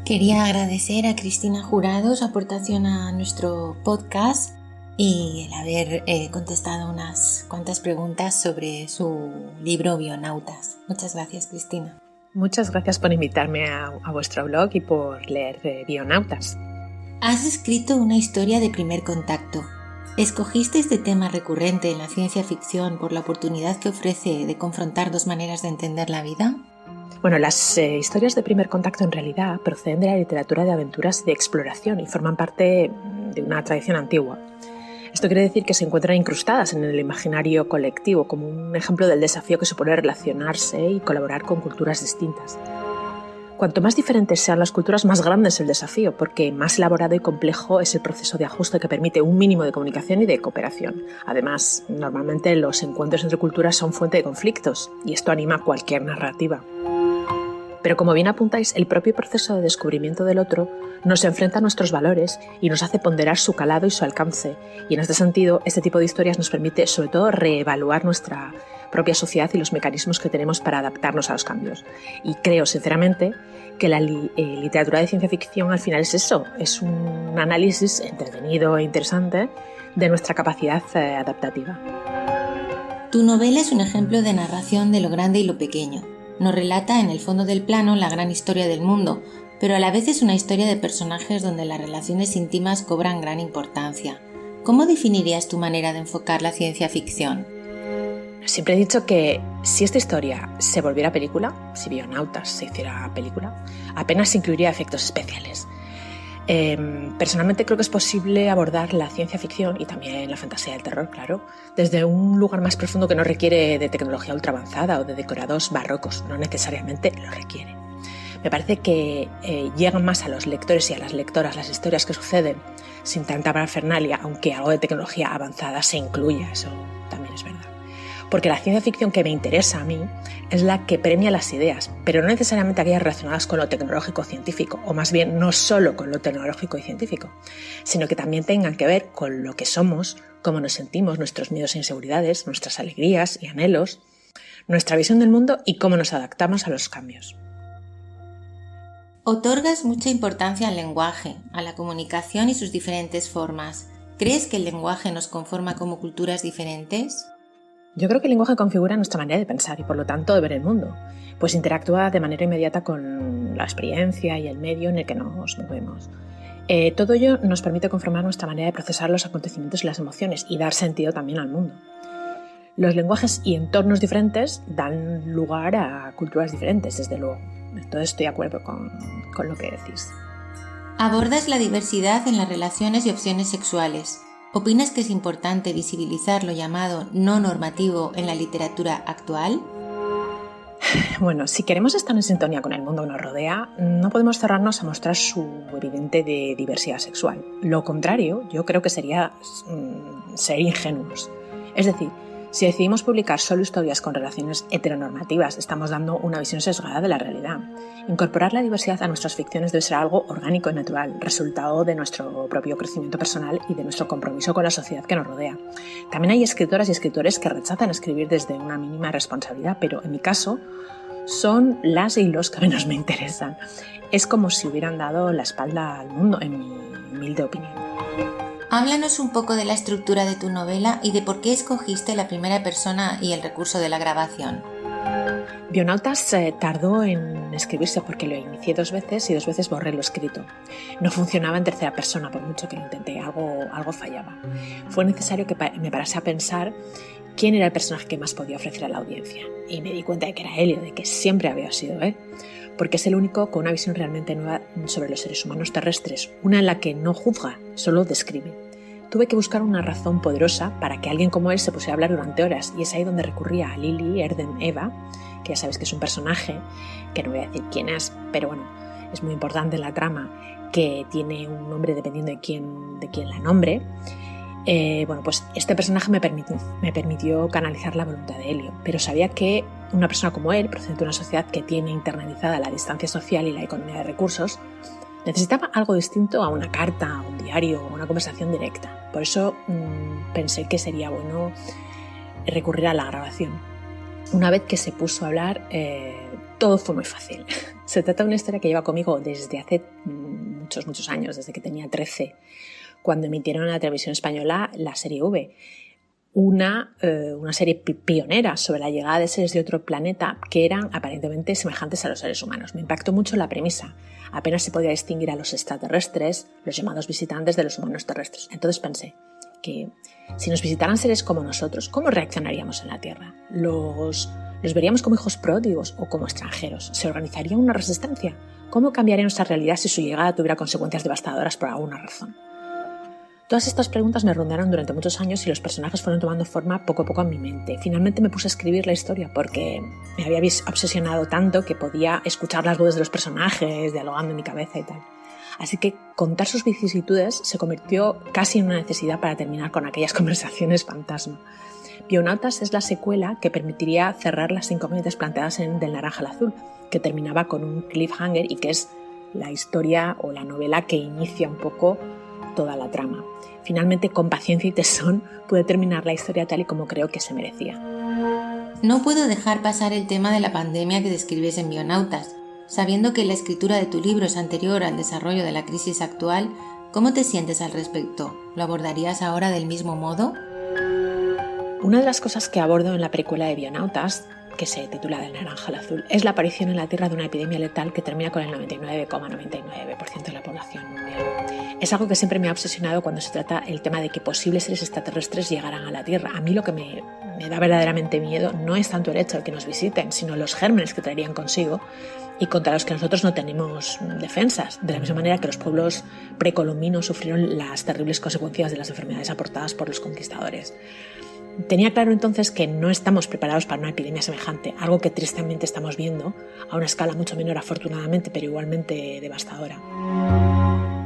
Quería agradecer a Cristina Jurado su aportación a nuestro podcast y el haber contestado unas cuantas preguntas sobre su libro Bionautas. Muchas gracias, Cristina. Muchas gracias por invitarme a vuestro blog y por leer Bionautas. Has escrito una historia de primer contacto. ¿Escogiste este tema recurrente en la ciencia ficción por la oportunidad que ofrece de confrontar dos maneras de entender la vida? Bueno, las historias de primer contacto en realidad proceden de la literatura de aventuras y de exploración y forman parte de una tradición antigua. Esto quiere decir que se encuentran incrustadas en el imaginario colectivo como un ejemplo del desafío que supone relacionarse y colaborar con culturas distintas. Cuanto más diferentes sean las culturas, más grande es el desafío, porque más elaborado y complejo es el proceso de ajuste que permite un mínimo de comunicación y de cooperación. Además, normalmente los encuentros entre culturas son fuente de conflictos, y esto anima cualquier narrativa. Pero como bien apuntáis, el propio proceso de descubrimiento del otro nos enfrenta a nuestros valores y nos hace ponderar su calado y su alcance. Y en este sentido, este tipo de historias nos permite sobre todo reevaluar nuestra propia sociedad y los mecanismos que tenemos para adaptarnos a los cambios. Y creo sinceramente que la literatura de ciencia ficción al final es eso, es un análisis entretenido e interesante de nuestra capacidad adaptativa. Tu novela es un ejemplo de narración de lo grande y lo pequeño. Nos relata en el fondo del plano la gran historia del mundo, pero a la vez es una historia de personajes donde las relaciones íntimas cobran gran importancia. ¿Cómo definirías tu manera de enfocar la ciencia ficción? Siempre he dicho que si esta historia se volviera película, si Bionautas se hiciera película, apenas incluiría efectos especiales. Personalmente creo que es posible abordar la ciencia ficción y también la fantasía del terror, claro, desde un lugar más profundo que no requiere de tecnología ultra avanzada o de decorados barrocos, no necesariamente lo requiere. Me parece que llegan más a los lectores y a las lectoras las historias que suceden sin tanta parafernalia, aunque algo de tecnología avanzada se incluya, eso también es verdad. Porque la ciencia ficción que me interesa a mí es la que premia las ideas, pero no necesariamente aquellas relacionadas con lo tecnológico científico, o más bien no solo con lo tecnológico y científico, sino que también tengan que ver con lo que somos, cómo nos sentimos, nuestros miedos e inseguridades, nuestras alegrías y anhelos, nuestra visión del mundo y cómo nos adaptamos a los cambios. Otorgas mucha importancia al lenguaje, a la comunicación y sus diferentes formas. ¿Crees que el lenguaje nos conforma como culturas diferentes? Yo creo que el lenguaje configura nuestra manera de pensar y por lo tanto de ver el mundo, pues interactúa de manera inmediata con la experiencia y el medio en el que nos movemos. Todo ello nos permite conformar nuestra manera de procesar los acontecimientos y las emociones y dar sentido también al mundo. Los lenguajes y entornos diferentes dan lugar a culturas diferentes, desde luego. Entonces estoy de acuerdo con lo que decís. Abordas la diversidad en las relaciones y opciones sexuales. ¿Opinas que es importante visibilizar lo llamado no normativo en la literatura actual? Bueno, si queremos estar en sintonía con el mundo que nos rodea, no podemos cerrarnos a mostrar su evidente diversidad sexual. Lo contrario, yo creo que sería ser ingenuos. Es decir, si decidimos publicar solo historias con relaciones heteronormativas, estamos dando una visión sesgada de la realidad. Incorporar la diversidad a nuestras ficciones debe ser algo orgánico y natural, resultado de nuestro propio crecimiento personal y de nuestro compromiso con la sociedad que nos rodea. También hay escritoras y escritores que rechazan escribir desde una mínima responsabilidad, pero en mi caso son las y los que menos me interesan. Es como si hubieran dado la espalda al mundo, en mi humilde opinión. Háblanos un poco de la estructura de tu novela y de por qué escogiste la primera persona y el recurso de la grabación. Bionautas tardó en escribirse porque lo inicié 2 veces y 2 veces borré lo escrito. No funcionaba en tercera persona, por mucho que lo intenté, algo fallaba. Fue necesario que me parase a pensar quién era el personaje que más podía ofrecer a la audiencia. Y me di cuenta de que era Helio, de que siempre había sido él. Porque es el único con una visión realmente nueva sobre los seres humanos terrestres, una en la que no juzga, solo describe. Tuve que buscar una razón poderosa para que alguien como él se pusiera a hablar durante horas, y es ahí donde recurría a Lily Erden Eva, que ya sabes que es un personaje, que no voy a decir quién es, pero bueno, es muy importante en la trama, que tiene un nombre dependiendo de quién la nombre. Pues este personaje me permitió canalizar la voluntad de Helio, pero sabía que una persona como él, procedente de una sociedad que tiene internalizada la distancia social y la economía de recursos, necesitaba algo distinto a una carta, a un diario o una conversación directa. Por eso pensé que sería bueno recurrir a la grabación. Una vez que se puso a hablar, todo fue muy fácil. Se trata de una historia que lleva conmigo desde hace muchos años, desde que tenía 13, cuando emitieron en la televisión española la serie V, una serie pionera sobre la llegada de seres de otro planeta que eran aparentemente semejantes a los seres humanos. Me impactó mucho la premisa. Apenas se podía distinguir a los extraterrestres, los llamados visitantes, de los humanos terrestres. Entonces pensé que si nos visitaran seres como nosotros, ¿cómo reaccionaríamos en la Tierra? ¿Los veríamos como hijos pródigos o como extranjeros? ¿Se organizaría una resistencia? ¿Cómo cambiaría nuestra realidad si su llegada tuviera consecuencias devastadoras por alguna razón? Todas estas preguntas me rondaron durante muchos años y los personajes fueron tomando forma poco a poco en mi mente. Finalmente me puse a escribir la historia porque me había obsesionado tanto que podía escuchar las voces de los personajes dialogando en mi cabeza y tal. Así que contar sus vicisitudes se convirtió casi en una necesidad para terminar con aquellas conversaciones fantasma. Bionautas es la secuela que permitiría cerrar las incógnitas planteadas en Del naranja al azul, que terminaba con un cliffhanger y que es la historia o la novela que inicia un poco toda la trama. Finalmente, con paciencia y tesón, pude terminar la historia tal y como creo que se merecía. No puedo dejar pasar el tema de la pandemia que describes en Bionautas. Sabiendo que la escritura de tu libro es anterior al desarrollo de la crisis actual, ¿cómo te sientes al respecto? ¿Lo abordarías ahora del mismo modo? Una de las cosas que abordo en la precuela de Bionautas, que se titula Del naranja al azul, es la aparición en la Tierra de una epidemia letal que termina con el 99,99% de la población mundial. Es algo que siempre me ha obsesionado cuando se trata el tema de que posibles seres extraterrestres llegaran a la Tierra. A mí lo que me da verdaderamente miedo no es tanto el hecho de que nos visiten, sino los gérmenes que traerían consigo y contra los que nosotros no tenemos defensas, de la misma manera que los pueblos precolombinos sufrieron las terribles consecuencias de las enfermedades aportadas por los conquistadores. Tenía claro entonces que no estamos preparados para una epidemia semejante, algo que tristemente estamos viendo a una escala mucho menor afortunadamente, pero igualmente devastadora.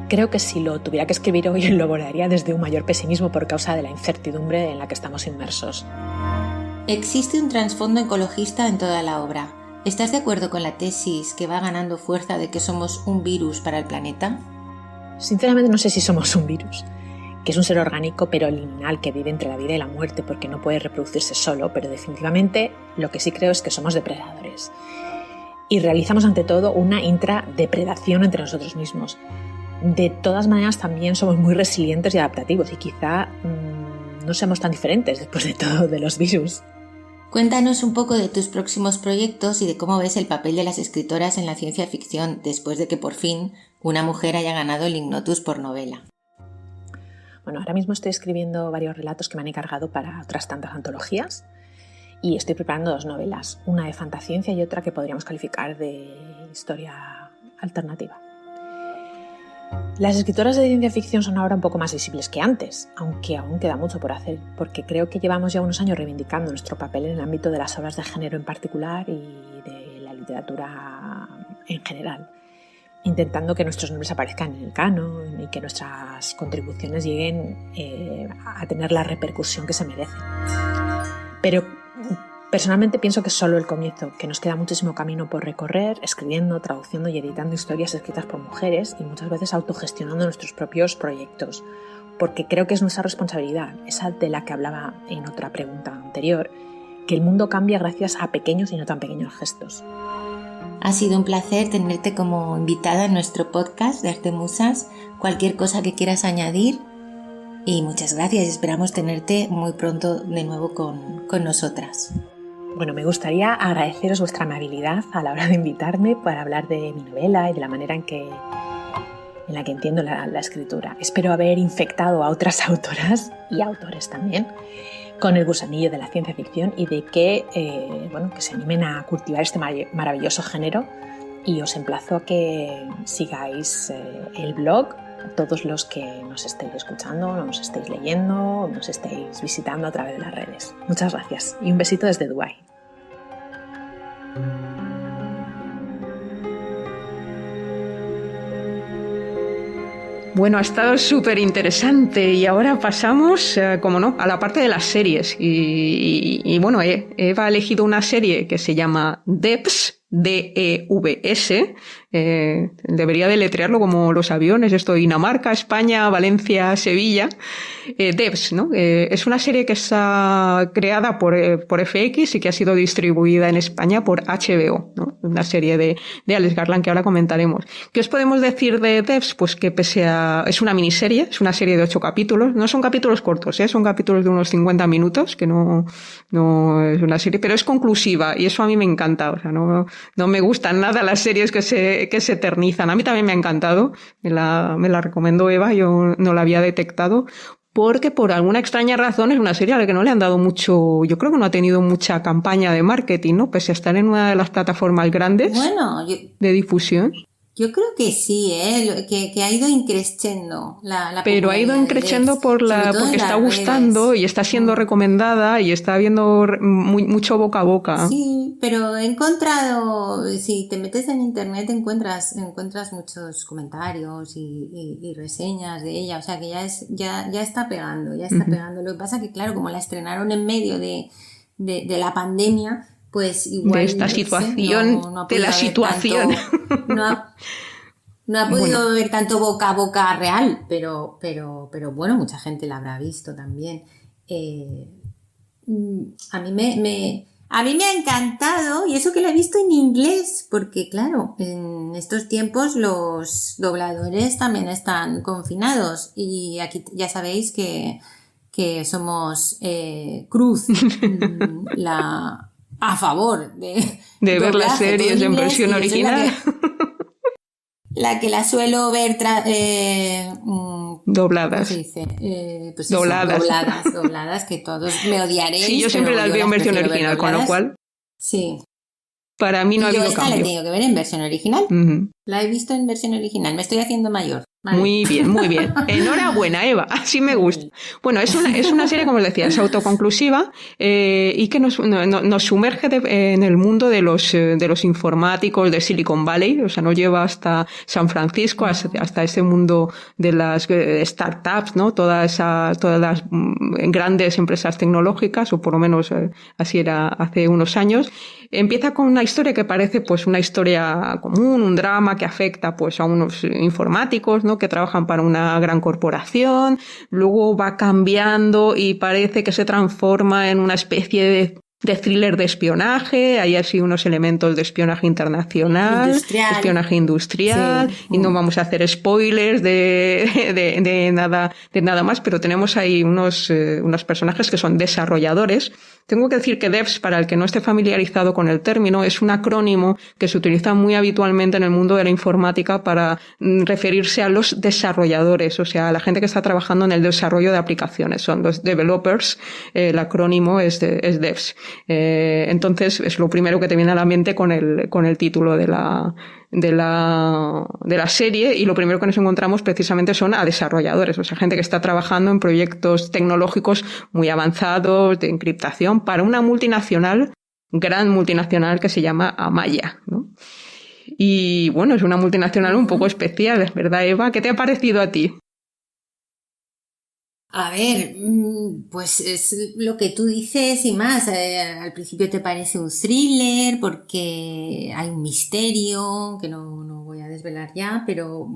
Creo que si lo tuviera que escribir hoy lo abordaría desde un mayor pesimismo por causa de la incertidumbre en la que estamos inmersos. Existe un trasfondo ecologista en toda la obra. ¿Estás de acuerdo con la tesis que va ganando fuerza de que somos un virus para el planeta? Sinceramente no sé si somos un virus. que es un ser orgánico pero liminal que vive entre la vida y la muerte porque no puede reproducirse solo, pero definitivamente lo que sí creo es que somos depredadores. Y realizamos ante todo una intradepredación entre nosotros mismos. De todas maneras también somos muy resilientes y adaptativos y quizá no seamos tan diferentes después de todo de los virus. Cuéntanos un poco de tus próximos proyectos y de cómo ves el papel de las escritoras en la ciencia ficción después de que por fin una mujer haya ganado el Ignotus por novela. Bueno, ahora mismo estoy escribiendo varios relatos que me han encargado para otras tantas antologías y estoy preparando 2 novelas, una de fantasciencia y otra que podríamos calificar de historia alternativa. Las escritoras de ciencia ficción son ahora un poco más visibles que antes, aunque aún queda mucho por hacer, porque creo que llevamos ya unos años reivindicando nuestro papel en el ámbito de las obras de género en particular y de la literatura en general, intentando que nuestros nombres aparezcan en el canon y que nuestras contribuciones lleguen a tener la repercusión que se merecen. Pero personalmente pienso que es solo el comienzo, que nos queda muchísimo camino por recorrer, escribiendo, traduciendo y editando historias escritas por mujeres y muchas veces autogestionando nuestros propios proyectos, porque creo que es nuestra responsabilidad, esa de la que hablaba en otra pregunta anterior, que el mundo cambia gracias a pequeños y no tan pequeños gestos. Ha sido un placer tenerte como invitada en nuestro podcast de Arte Musas. Cualquier cosa que quieras añadir y muchas gracias. Esperamos tenerte muy pronto de nuevo con nosotras. Bueno, me gustaría agradeceros vuestra amabilidad a la hora de invitarme para hablar de mi novela y de la manera en la que entiendo la escritura. Espero haber infectado a otras autoras y autores también con el gusanillo de la ciencia ficción y de que se animen a cultivar este maravilloso género, y os emplazo a que sigáis el blog, todos los que nos estéis escuchando, nos estéis leyendo, nos estéis visitando a través de las redes. Muchas gracias y un besito desde Dubái. Bueno, ha estado súper interesante y ahora pasamos, como no, a la parte de las series. Y bueno, Eva ha elegido una serie que se llama Devs, D-E-V-S. Debería deletrearlo como los aviones, esto: Dinamarca, España, Valencia, Sevilla. Devs, ¿no? Es una serie que está creada por FX y que ha sido distribuida en España por HBO, ¿no? Una serie de Alex Garland que ahora comentaremos. ¿Qué os podemos decir de Devs? Pues que es una miniserie, es una serie de 8 capítulos. No son capítulos cortos, son capítulos de unos 50 minutos, que no es una serie, pero es conclusiva y eso a mí me encanta. O sea, no me gustan nada las series que se eternizan. A mí también me ha encantado, me la recomendó Eva, yo no la había detectado, porque por alguna extraña razón es una serie a la que no le han dado mucho, yo creo que no ha tenido mucha campaña de marketing, ¿no? Pese a estar en una de las plataformas grandes de difusión. Yo creo que sí, que ha ido increciendo la pero ha ido increciendo porque está gustando redes. Y está siendo recomendada y está habiendo mucho boca a boca. Sí, pero he encontrado, si te metes en internet encuentras muchos comentarios y reseñas de ella, o sea que ya está pegando, pegando. Lo que pasa que claro, como la estrenaron en medio de la pandemia, pues igual de esta situación, de la situación. No ha podido ver tanto boca a boca real, pero bueno, mucha gente la habrá visto también. A mí me ha encantado, y eso que la he visto en inglés, porque claro, en estos tiempos los dobladores también están confinados y aquí ya sabéis que somos Cruz, a favor de ver las series en versión original. La que la suelo ver dobladas. ¿Cómo se dice? Pues dobladas, que todos me odiaréis. Sí, yo siempre las veo en versión original, con lo cual. Sí. Para mí no ha habido cambio. Yo esta la he tenido que ver en versión original. Uh-huh. La he visto en versión original. Me estoy haciendo mayor. Vale. Muy bien, muy bien. Enhorabuena, Eva. Así me gusta. Bueno, es una serie, como os decía, es autoconclusiva y que nos sumerge en el mundo de los informáticos de Silicon Valley. O sea, nos lleva hasta San Francisco, hasta ese mundo de las startups, ¿no? Todas las grandes empresas tecnológicas, o por lo menos así era hace unos años. empieza con una historia que parece pues una historia común, un drama que afecta pues a unos informáticos, ¿no? Que trabajan para una gran corporación, luego va cambiando y parece que se transforma en una especie de thriller de espionaje, hay así unos elementos de espionaje internacional, espionaje industrial, sí. Y no vamos a hacer spoilers de nada más, pero tenemos ahí unos personajes que son desarrolladores. Tengo que decir que devs, para el que no esté familiarizado con el término, es un acrónimo que se utiliza muy habitualmente en el mundo de la informática para referirse a los desarrolladores, o sea, a la gente que está trabajando en el desarrollo de aplicaciones. Son los developers, el acrónimo es devs. Entonces, es lo primero que te viene a la mente con el título de la serie, y lo primero que nos encontramos precisamente son a desarrolladores, o sea, gente que está trabajando en proyectos tecnológicos muy avanzados de encriptación para una multinacional, gran multinacional que se llama Amaya, ¿no? Y bueno, es una multinacional un poco especial, ¿verdad, Eva? ¿Qué te ha parecido a ti? A ver, pues es lo que tú dices y más. Al principio te parece un thriller porque hay un misterio que no voy a desvelar ya, pero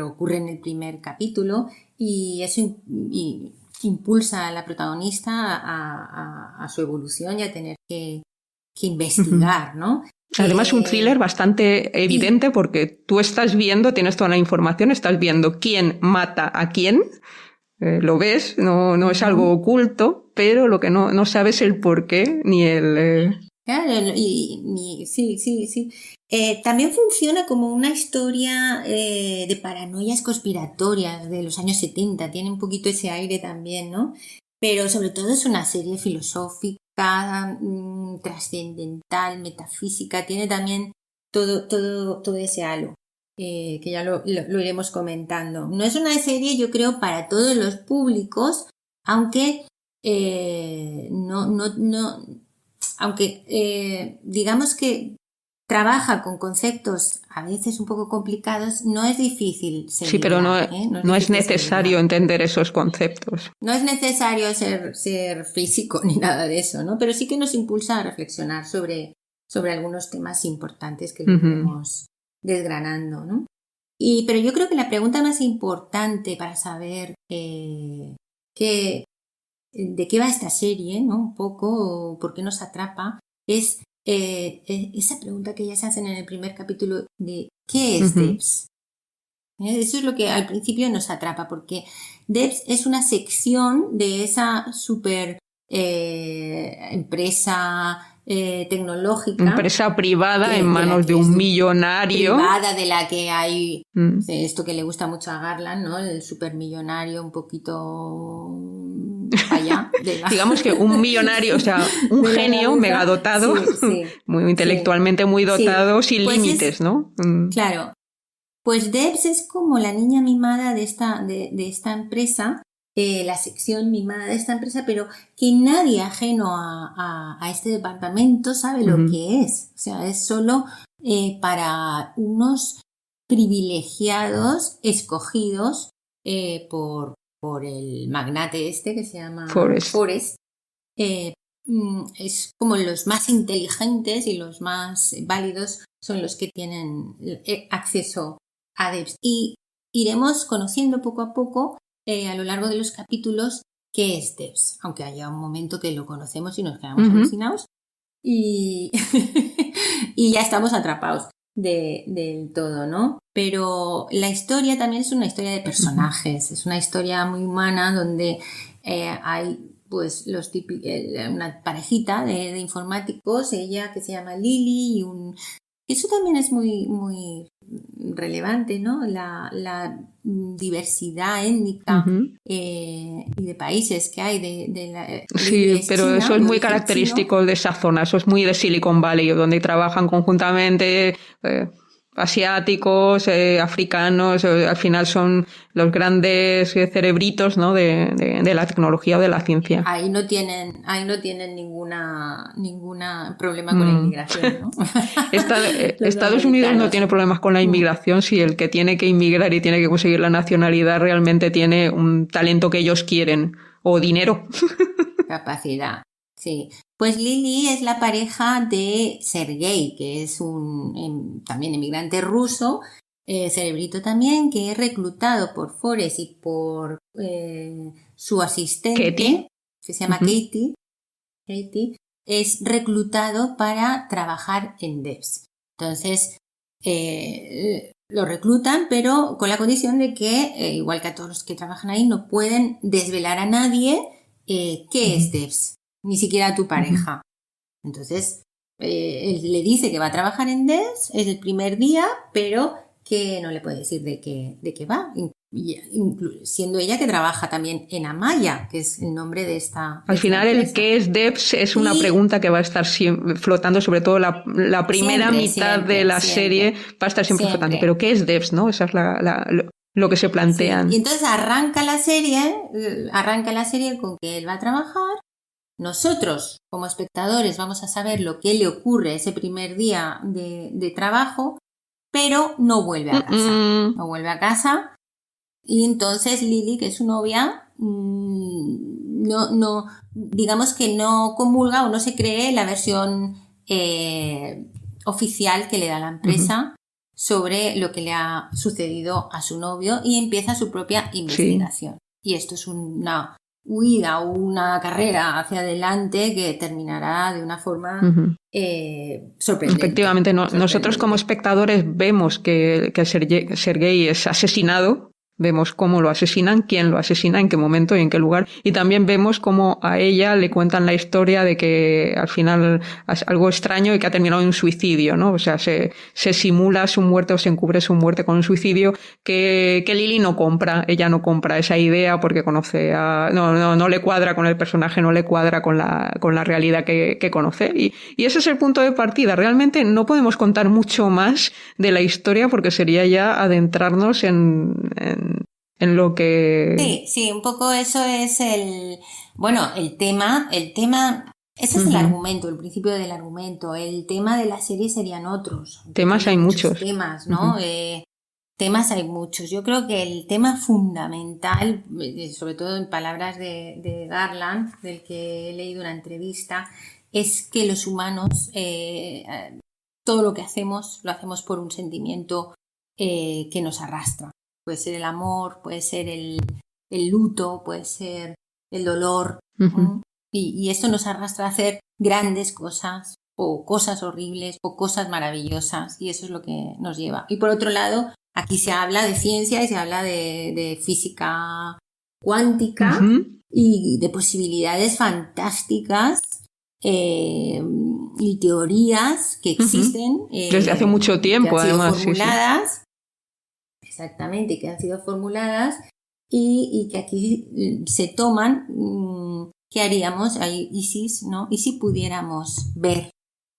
ocurre en el primer capítulo, y eso impulsa a la protagonista a su evolución y a tener que investigar, ¿no? Además, un thriller bastante evidente porque tú estás viendo, tienes toda la información, estás viendo quién mata a quién. Lo ves, no es algo oculto, pero lo que no sabes el por qué ni el... Claro, sí. También funciona como una historia de paranoias conspiratorias de los años 70, tiene un poquito ese aire también, ¿no? Pero sobre todo es una serie filosófica, trascendental, metafísica, tiene también todo ese halo. Que ya lo iremos comentando. No es una serie, yo creo, para todos los públicos, aunque digamos que trabaja con conceptos a veces un poco complicados, no es difícil seguirla. Sí, pero no es necesario entender esos conceptos. No es necesario ser físico ni nada de eso, ¿no? Pero sí que nos impulsa a reflexionar sobre algunos temas importantes que iremos desgranando, ¿no? Pero yo creo que la pregunta más importante para saber de qué va esta serie, ¿no? Un poco, o por qué nos atrapa, es esa pregunta que ya se hacen en el primer capítulo de ¿qué es devs? Eso es lo que al principio nos atrapa, porque devs es una sección de esa super empresa tecnológica. Empresa privada en manos de un millonario. Privada, de la que hay esto que le gusta mucho a Garland, ¿no? El supermillonario un poquito allá. Digamos que un millonario, o sea, un genio megadotado, muy intelectualmente muy dotado, sin pues límites, ¿no? Claro. Pues devs es como la niña mimada de esta empresa, la sección mimada de esta empresa, pero que nadie ajeno a este departamento sabe lo que es. O sea, es solo para unos privilegiados escogidos por el magnate este que se llama Forrest. Es como los más inteligentes y los más válidos son los que tienen acceso a devs. Y iremos conociendo poco a poco a lo largo de los capítulos qué es devs, aunque haya un momento que lo conocemos y nos quedamos alucinados y ya estamos atrapados del todo, ¿no? Pero la historia también es una historia de personajes, es una historia muy humana donde hay pues una parejita de informáticos, ella que se llama Lily eso también es muy, muy relevante, ¿no? La diversidad étnica y de países que hay sí, pero China, eso es muy característico de esa zona, eso es muy de Silicon Valley, donde trabajan conjuntamente asiáticos, africanos, al final son los grandes cerebritos, ¿no? de la tecnología o de la ciencia. Ahí no tienen ninguna problema con la inmigración, ¿no? Estados Unidos no tiene problemas con la inmigración si el que tiene que inmigrar y tiene que conseguir la nacionalidad realmente tiene un talento que ellos quieren o dinero. Capacidad. Sí. Pues Lily es la pareja de Sergei, que es también emigrante ruso, cerebrito también, que es reclutado por Forrest y por su asistente, Katie, que se llama Katie, es reclutado para trabajar en Devs. Entonces, lo reclutan, pero con la condición de que, igual que a todos los que trabajan ahí, no pueden desvelar a nadie qué es Devs, ni siquiera a tu pareja. Entonces, él le dice que va a trabajar en Devs, es el primer día, pero que no le puede decir de qué va, siendo ella que trabaja también en Amaya, que es el nombre de esta Al final, empresa. el qué es Devs es una pregunta que va a estar flotando, sobre todo la primera mitad de la serie va a estar siempre flotando. Pero ¿qué es Devs, no? Esa es lo que se plantean. Sí. Y entonces arranca la serie con que él va a trabajar. Nosotros, como espectadores, vamos a saber lo que le ocurre ese primer día de trabajo, pero no vuelve a casa. No vuelve a casa. Y entonces Lily, que es su novia, no, digamos que no comulga o no se cree la versión oficial que le da la empresa sobre lo que le ha sucedido a su novio, y empieza su propia investigación. Sí. Y esto es una huida o una carrera hacia adelante que terminará de una forma sorprendente. Efectivamente, nosotros como espectadores vemos que Sergei es asesinado. Vemos cómo lo asesinan, quién lo asesina, en qué momento y en qué lugar. Y también vemos cómo a ella le cuentan la historia de que al final es algo extraño y que ha terminado en un suicidio, ¿no? O sea, se simula su muerte o se encubre su muerte con un suicidio que Lily no compra. Ella no compra esa idea porque conoce no le cuadra con el personaje, no le cuadra con la realidad que conoce. Y ese es el punto de partida. Realmente no podemos contar mucho más de la historia porque sería ya adentrarnos en lo que... Sí, un poco eso es el tema, ese es el argumento, el principio del argumento. El tema de la serie serían otros. Temas hay muchos. Temas, ¿no? Temas hay muchos. Yo creo que el tema fundamental, sobre todo en palabras de Garland, del que he leído una entrevista, es que los humanos, todo lo que hacemos, lo hacemos por un sentimiento que nos arrastra. Puede ser el amor, puede ser el luto, puede ser el dolor. Y esto nos arrastra a hacer grandes cosas, o cosas horribles, o cosas maravillosas. Y eso es lo que nos lleva. Y por otro lado, aquí se habla de ciencia y se habla de física cuántica y de posibilidades fantásticas y teorías que existen. Desde hace mucho tiempo, además. Formuladas. Sí. Exactamente, que han sido formuladas y que aquí se toman. ¿Qué haríamos? Isis, ¿no? ¿Y si pudiéramos ver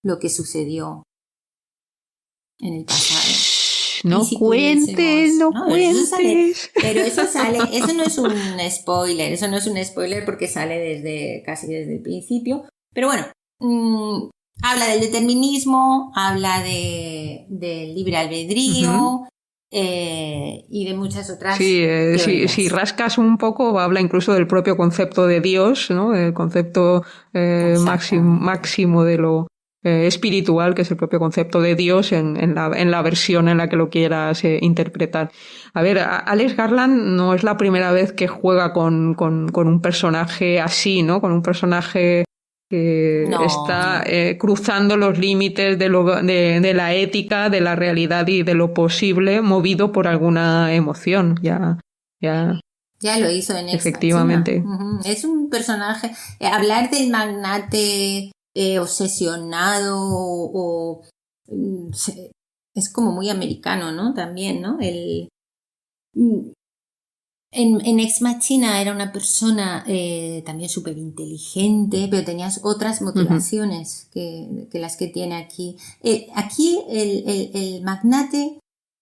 lo que sucedió en el pasado? No cuentes. Pero eso no es un spoiler porque sale casi desde el principio. Pero bueno, habla del determinismo, habla del libre albedrío. Y de muchas otras teorías. Si rascas un poco, habla incluso del propio concepto de Dios, ¿no? El concepto máximo de lo espiritual, que es el propio concepto de Dios en la versión en la que lo quieras interpretar. A ver, Alex Garland no es la primera vez que juega con un personaje así, ¿no? Con un personaje que está cruzando los límites de la ética, de la realidad y de lo posible, movido por alguna emoción. Ya lo hizo en efectivamente. Es un personaje. Hablar del magnate obsesionado es como muy americano, ¿no? También, ¿no? En Ex Machina era una persona también súper inteligente, pero tenías otras motivaciones que las que tiene aquí. Aquí el magnate,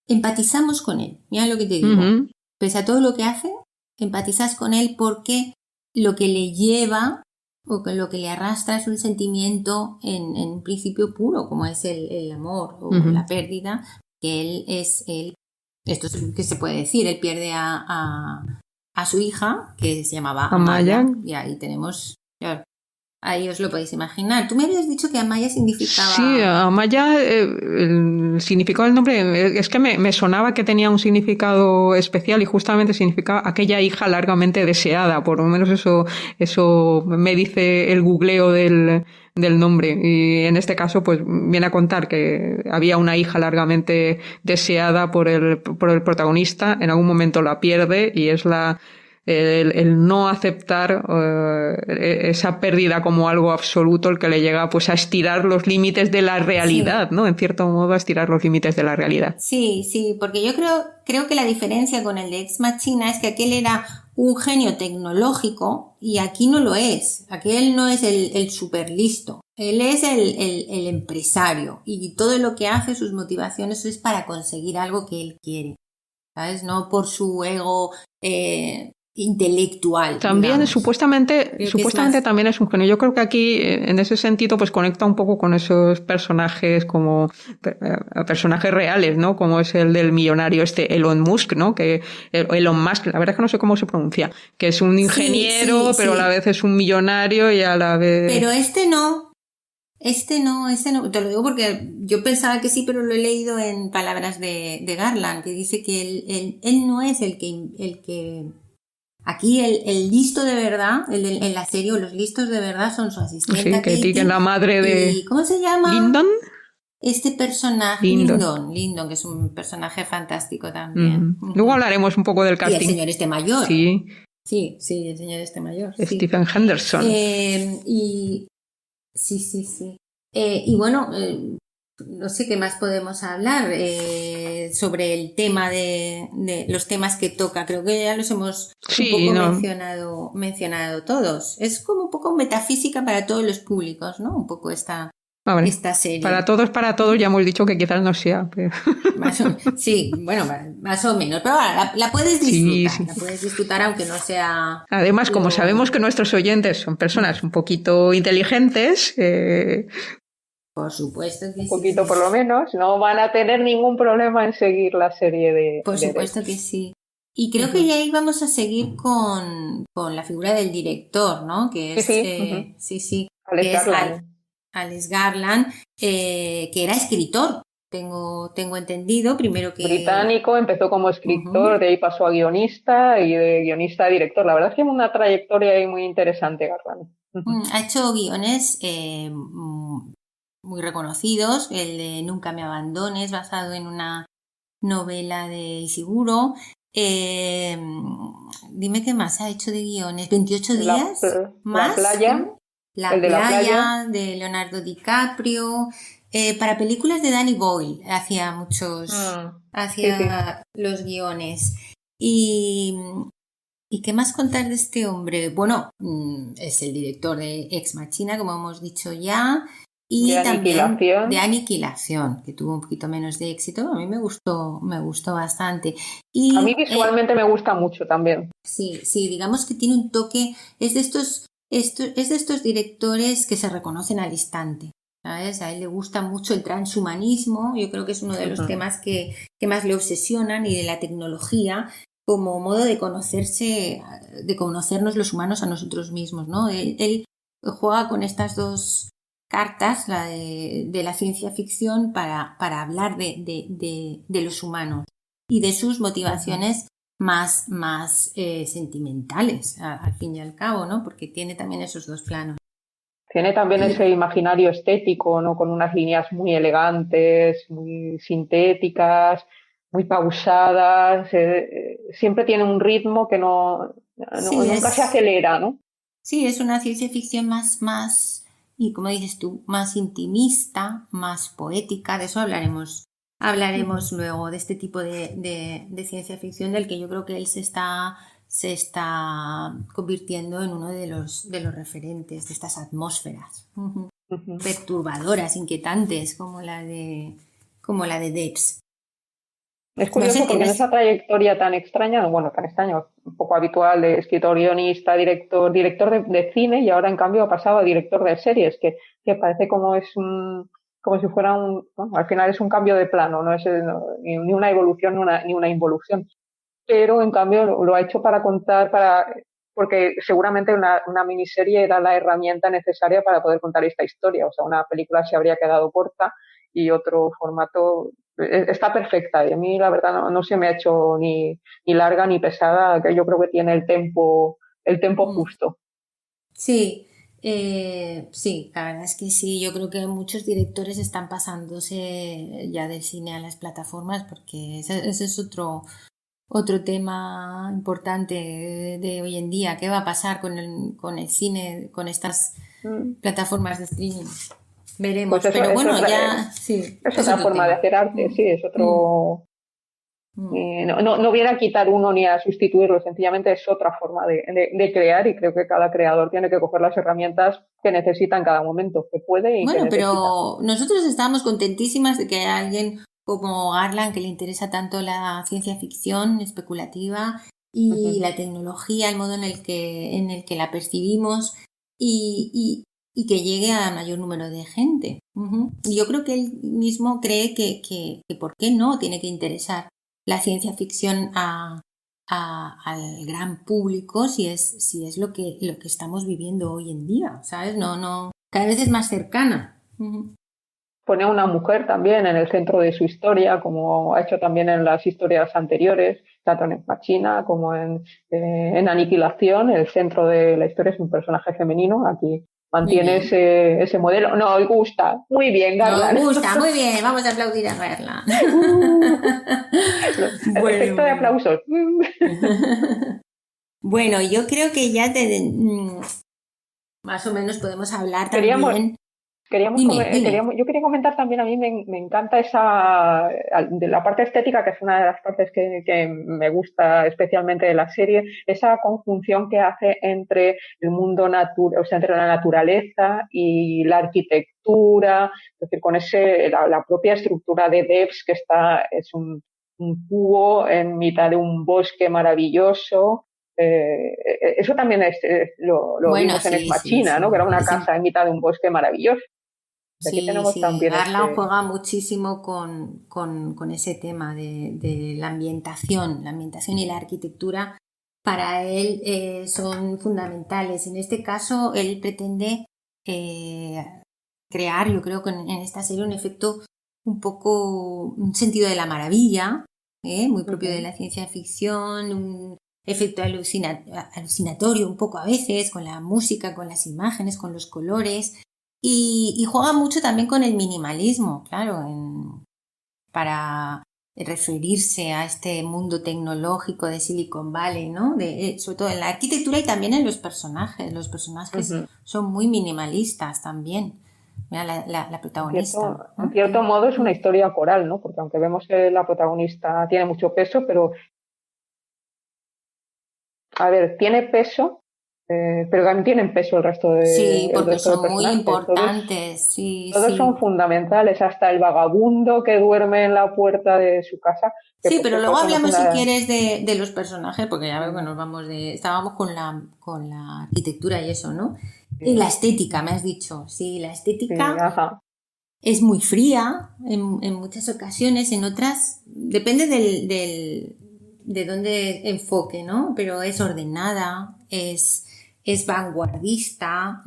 empatizamos con él. Mira lo que te digo. Pese a todo lo que hace, empatizas con él porque lo que le lleva o lo que le arrastra es un sentimiento en un principio puro, como es el amor o la pérdida, que él es esto es que se puede decir, él pierde a su hija, que se llamaba Amaya, y ahí tenemos ahí os lo podéis imaginar. Tú me habías dicho que Amaya significaba... Sí, Amaya, el significado del nombre, es que me sonaba que tenía un significado especial y justamente significaba aquella hija largamente deseada, por lo menos eso me dice el googleo del nombre. Y en este caso, pues viene a contar que había una hija largamente deseada por el protagonista, en algún momento la pierde y es el no aceptar esa pérdida como algo absoluto, el que le llega pues a estirar los límites de la realidad, Sí. ¿no? En cierto modo a estirar los límites de la realidad. Sí, sí, porque yo creo que la diferencia con el de Ex Machina es que aquel era un genio tecnológico y aquí no lo es. Aquel no es el súper listo. Él es el empresario y todo lo que hace, sus motivaciones es para conseguir algo que él quiere, ¿sabes? No por su ego intelectual, También digamos. supuestamente Más... también es un genio. Yo creo que aquí en ese sentido pues conecta un poco con esos personajes como personajes reales, ¿no? Como es el del millonario Elon Musk, ¿no? Elon Musk, la verdad es que no sé cómo se pronuncia, que es un ingeniero, pero a la vez es un millonario y a la vez... Pero este no, te lo digo porque yo pensaba que sí, pero lo he leído en palabras de Garland, que dice que él no es el que aquí el listo de verdad, en la serie, los listos de verdad son su asistente Sí, que es la madre de... ¿cómo se llama? ¿Lyndon? Este personaje, Lyndon, que es un personaje fantástico también. Luego hablaremos un poco del casting. Y el señor este mayor. Sí. Sí, el señor este mayor. Stephen Henderson. Y sí. Y bueno, no sé qué más podemos hablar sobre el tema de los temas que toca. Creo que ya los hemos un poco mencionado todos. Es como un poco metafísica para todos los públicos, ¿no? Un poco esta serie. Para todos, ya hemos dicho que quizás no sea. Pero... Sí, bueno, más o menos. Pero bueno, la puedes disfrutar. Sí. La puedes disfrutar aunque no sea... Además, como sabemos que nuestros oyentes son personas un poquito inteligentes... Por supuesto que sí. Un poquito por lo menos. No van a tener ningún problema en seguir la serie de... Por supuesto que sí. Y creo que ya íbamos a seguir con la figura del director, ¿no? Que es... Sí. Alex Garland. Alex Garland, que era escritor. Tengo entendido, primero que... Británico, empezó como escritor, de ahí pasó a guionista y de guionista a director. La verdad es que tiene una trayectoria ahí muy interesante, Garland. Ha hecho guiones muy reconocidos. El de Nunca me abandones, basado en una novela de Ishiguro. Dime qué más ha hecho de guiones. 28 días más. La playa de Leonardo DiCaprio. Para películas de Danny Boyle hacía muchos los guiones. ¿Y qué más contar de este hombre? Bueno, es el director de Ex Machina, como hemos dicho ya, y también de Aniquilación, que tuvo un poquito menos de éxito. A mí me gustó bastante. Y, a mí visualmente me gusta mucho también. Sí, digamos que tiene un toque, es de estos directores que se reconocen al instante. ¿Sabes? A él le gusta mucho el transhumanismo, yo creo que es uno de los temas que más le obsesionan, y de la tecnología como modo de conocernos los humanos a nosotros mismos, ¿no? Él juega con estas dos cartas, la de la ciencia ficción, para hablar de los humanos y de sus motivaciones más sentimentales, al fin y al cabo, ¿no? Porque tiene también esos dos planos. Tiene también ese imaginario estético, ¿no? Con unas líneas muy elegantes, muy sintéticas, muy pausadas. Siempre tiene un ritmo que nunca se acelera, ¿no? Sí, es una ciencia ficción más, y como dices tú, más intimista, más poética. De eso hablaremos luego, de este tipo de ciencia ficción, del que yo creo que él se está convirtiendo en uno de los referentes de estas atmósferas perturbadoras, inquietantes, como la de Debs. Es curioso porque en esa trayectoria tan extraña, un poco habitual, de escritor, guionista, director de cine, y ahora en cambio ha pasado a director de series, que parece como si fuera al final es un cambio de plano, no es ni una evolución ni una involución. Pero en cambio lo ha hecho para contar, porque seguramente una miniserie era la herramienta necesaria para poder contar esta historia. O sea, una película se habría quedado corta y otro formato está perfecta. Y a mí, la verdad, no se me ha hecho ni larga ni pesada, que yo creo que tiene el tempo justo. Sí, sí, la verdad es que sí, yo creo que muchos directores están pasándose ya del cine a las plataformas porque ese es otro tema importante de hoy en día. ¿Qué va a pasar con el cine, con estas plataformas de streaming? Veremos, Pues pero bueno, otra, ya sí, es es otra otro forma de tema. hacer arte, sí, es otro. Mm. No viene a quitar uno ni a sustituirlo, sencillamente es otra forma de crear y creo que cada creador tiene que coger las herramientas que necesita en cada momento, que puede y que Bueno, necesita. pero nosotros estábamos contentísimas de que haya alguien como Garland que le interesa tanto la ciencia ficción especulativa y la tecnología, el modo en el que la percibimos y que llegue a mayor número de gente. Y yo creo que él mismo cree que ¿por qué no? Tiene que interesar la ciencia ficción al gran público si es lo que estamos viviendo hoy en día, ¿sabes? No, cada vez es más cercana. Pone a una mujer también en el centro de su historia, como ha hecho también en las historias anteriores, tanto en Machina como en Aniquilación. El centro de la historia es un personaje femenino. Aquí mantiene ese modelo. Nos gusta. Muy bien, Garland. Nos gusta, muy bien. Vamos a aplaudir a Garland. Efecto de aplausos. Bueno, yo creo que ya más o menos podemos hablar también. Yo quería comentar también, a mí me encanta de la parte estética, que es una de las partes que me gusta especialmente de la serie, esa conjunción que hace entre el mundo natural, o sea, entre la naturaleza y la arquitectura, es decir, con la propia estructura de Devs, que es un cubo en mitad de un bosque maravilloso. Eso también lo vimos en Ex Machina, ¿no? Que era una casa en mitad de un bosque maravilloso. Aquí tenemos también Garland juega muchísimo con ese tema de la ambientación y la arquitectura. Para él son fundamentales. En este caso, él pretende crear, yo creo que en esta serie, un efecto un sentido de la maravilla, muy propio de la ciencia ficción, un efecto alucinatorio un poco a veces, con la música, con las imágenes, con los colores. Y juega mucho también con el minimalismo, claro, para referirse a este mundo tecnológico de Silicon Valley, ¿no? Sobre todo en la arquitectura y también en los personajes. Los personajes son muy minimalistas también. Mira, la protagonista. En cierto modo es una historia coral, ¿no? Porque aunque vemos que la protagonista tiene mucho peso, pero a ver, tiene peso, pero también tienen peso el resto Sí, porque son de muy personajes. importantes. Todos son fundamentales, hasta el vagabundo que duerme en la puerta de su casa. Sí, pero luego hablamos, si quieres, de los personajes, porque ya veo que nos vamos estábamos con la arquitectura y eso, ¿no? Sí. Y la estética, me has dicho. Sí, la estética es muy fría en muchas ocasiones, en otras depende de dónde enfoque, ¿no? Pero es ordenada, es vanguardista.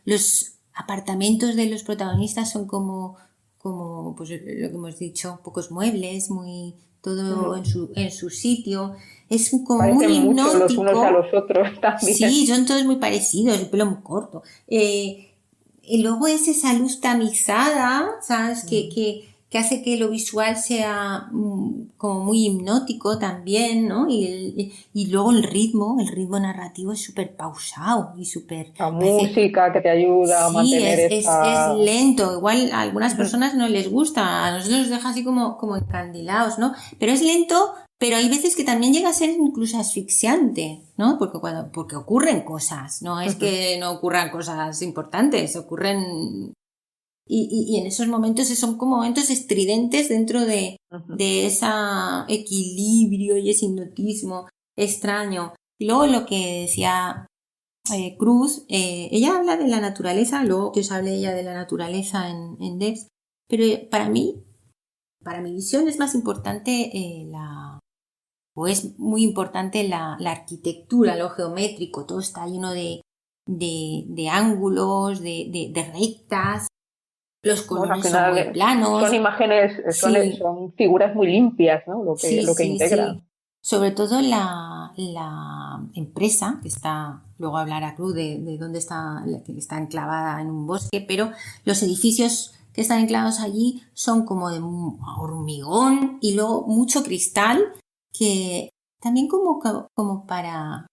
Los apartamentos de los protagonistas son como pues lo que hemos dicho, pocos muebles, todo en su sitio. Es como parecen muy hipnótico. Los unos a los otros también. Sí, son todos muy parecidos, el pelo muy corto. Y luego es esa luz tamizada, ¿sabes? Que hace que lo visual sea como muy hipnótico también, ¿no? Y luego el ritmo narrativo es súper pausado y súper... La música que te ayuda a mantener es lento. Igual a algunas personas no les gusta, a nosotros nos deja así como encandilados, ¿no? Pero es lento, pero hay veces que también llega a ser incluso asfixiante, ¿no? Porque ocurren cosas, no es que no ocurran cosas importantes, ocurren... Y en esos momentos son como momentos estridentes dentro de ese equilibrio y ese hipnotismo extraño. Y luego lo que decía Cruz, ella habla de la naturaleza, luego que os hable ella de la naturaleza en Devs, pero para mi visión es más importante o es muy importante la arquitectura, lo geométrico, todo está lleno de ángulos, de rectas, los colores son muy planos. Son imágenes, son figuras muy limpias, ¿no? Lo que integra. Sí. Sobre todo la empresa, que está, luego hablará Cruz de dónde está, que está enclavada en un bosque, pero los edificios que están enclavados allí son como de hormigón y luego mucho cristal, que también como para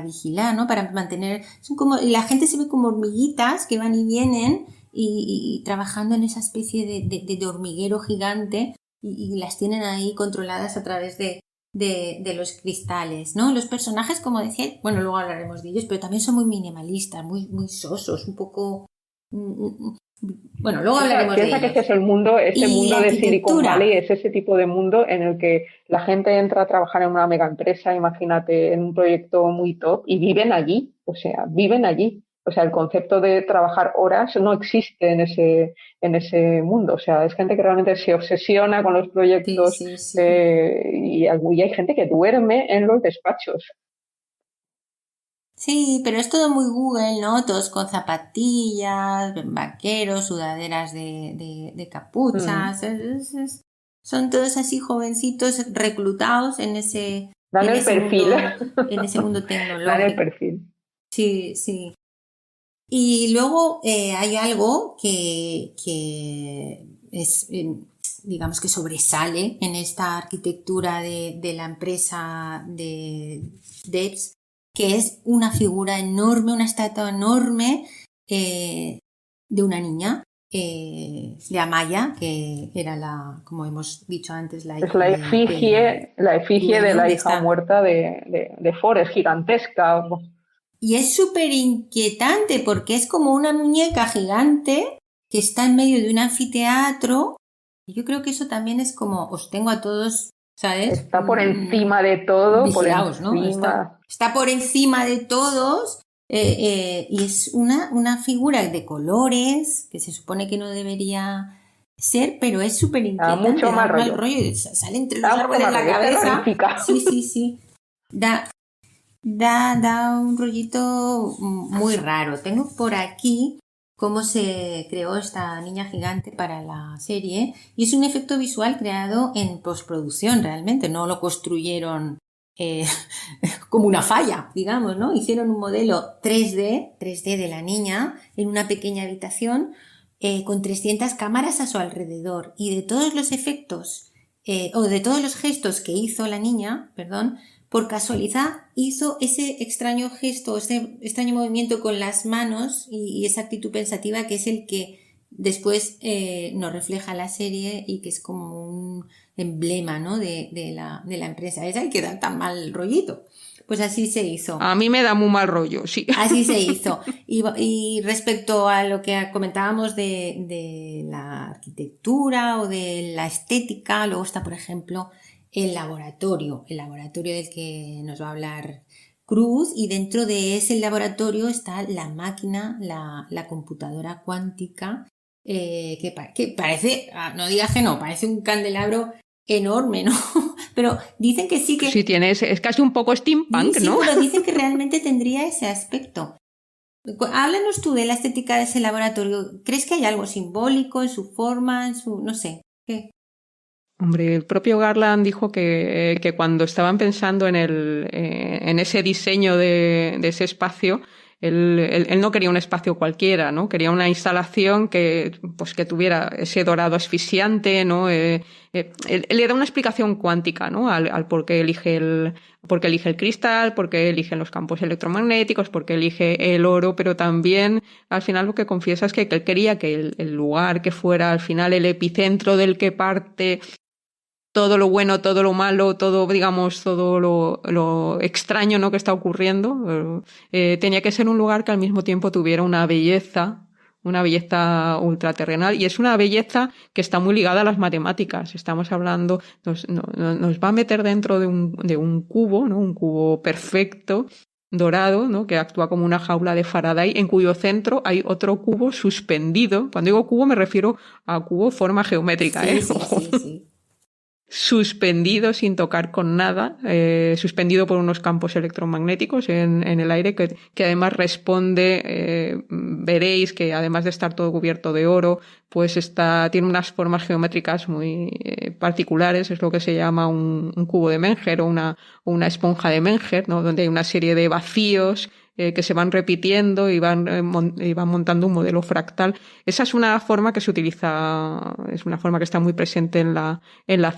vigilar, ¿no? Para mantener, son como, la gente se ve como hormiguitas que van y vienen y trabajando en esa especie de hormiguero gigante y las tienen ahí controladas a través de los cristales, ¿no? Los personajes, como decía, bueno, luego hablaremos de ellos, pero también son muy minimalistas, muy sosos, un poco... Bueno, luego hablaremos de ellos. Piensa que ese es el mundo, mundo de Silicon Valley, es ese tipo de mundo en el que la gente entra a trabajar en una mega empresa, imagínate, en un proyecto muy top, y viven allí, viven allí. O sea, el concepto de trabajar horas no existe en ese mundo. O sea, es gente que realmente se obsesiona con los proyectos y hay gente que duerme en los despachos. Sí, pero es todo muy Google, ¿no? Todos con zapatillas, vaqueros, sudaderas de capuchas. Son todos así jovencitos reclutados en ese... Dan el perfil. En ese mundo tecnológico. Dan el perfil. Sí. Y luego hay algo que es, digamos que sobresale en esta arquitectura de la empresa de Debs, que es una figura enorme, una estatua enorme de una niña, de Amaya, que era como hemos dicho antes, la hija. Es la efigie de la hija muerta de Forrest, gigantesca. Y es súper inquietante porque es como una muñeca gigante que está en medio de un anfiteatro. Y yo creo que eso también es como, os tengo a todos, ¿sabes? Está por encima de todo. Vigilaos, ¿no? Está por encima de todos y es una figura de colores que se supone que no debería ser, pero es súper inquietante. Mucho mal rollo. Sale entre los árboles en la cabeza. Sí. Da un rollito muy raro. Tengo por aquí cómo se creó esta niña gigante para la serie y es un efecto visual creado en postproducción realmente, no lo construyeron como una falla, digamos, ¿no? Hicieron un modelo 3D de la niña en una pequeña habitación con 300 cámaras a su alrededor y de todos los efectos o de todos los gestos que hizo la niña, por casualidad hizo ese extraño gesto, ese extraño movimiento con las manos y esa actitud pensativa que es el que después nos refleja la serie y que es como un emblema, ¿no? de la empresa esa y que da tan mal rollito. Pues así se hizo. A mí me da muy mal rollo, sí. Así se hizo. Y respecto a lo que comentábamos de la arquitectura o de la estética, luego está, por ejemplo, el laboratorio del que nos va a hablar Cruz, y dentro de ese laboratorio está la máquina, la computadora cuántica, que parece, no digas que no, parece un candelabro enorme, ¿no? Pero dicen que sí que... Sí, es casi un poco steampunk, sí, ¿no? Pero dicen que realmente tendría ese aspecto. Háblanos tú de la estética de ese laboratorio. ¿Crees que hay algo simbólico en su forma, en su... no sé, qué? Hombre, el propio Garland dijo que cuando estaban pensando en ese diseño de ese espacio, él no quería un espacio cualquiera, ¿no? Quería una instalación que tuviera ese dorado asfixiante, ¿no? Él le da una explicación cuántica, ¿no? Al por qué elige el cristal, por qué eligen los campos electromagnéticos, por qué elige el oro, pero también al final lo que confiesa es que él quería que el lugar que fuera al final el epicentro del que parte todo lo bueno, todo lo malo, todo, digamos, todo lo extraño, ¿no? que está ocurriendo, tenía que ser un lugar que al mismo tiempo tuviera una belleza ultraterrenal, y es una belleza que está muy ligada a las matemáticas. Estamos hablando, nos va a meter dentro de un cubo, ¿no? Un cubo perfecto, dorado, ¿no? que actúa como una jaula de Faraday, en cuyo centro hay otro cubo suspendido. Cuando digo cubo me refiero a cubo forma geométrica, Sí. suspendido sin tocar con nada, suspendido por unos campos electromagnéticos en el aire que además responde, veréis que además de estar todo cubierto de oro, pues tiene unas formas geométricas muy particulares, es lo que se llama un cubo de Menger o una esponja de Menger, ¿no? Donde hay una serie de vacíos que se van repitiendo y van montando un modelo fractal. Esa es una forma que se utiliza, es una forma que está muy presente en la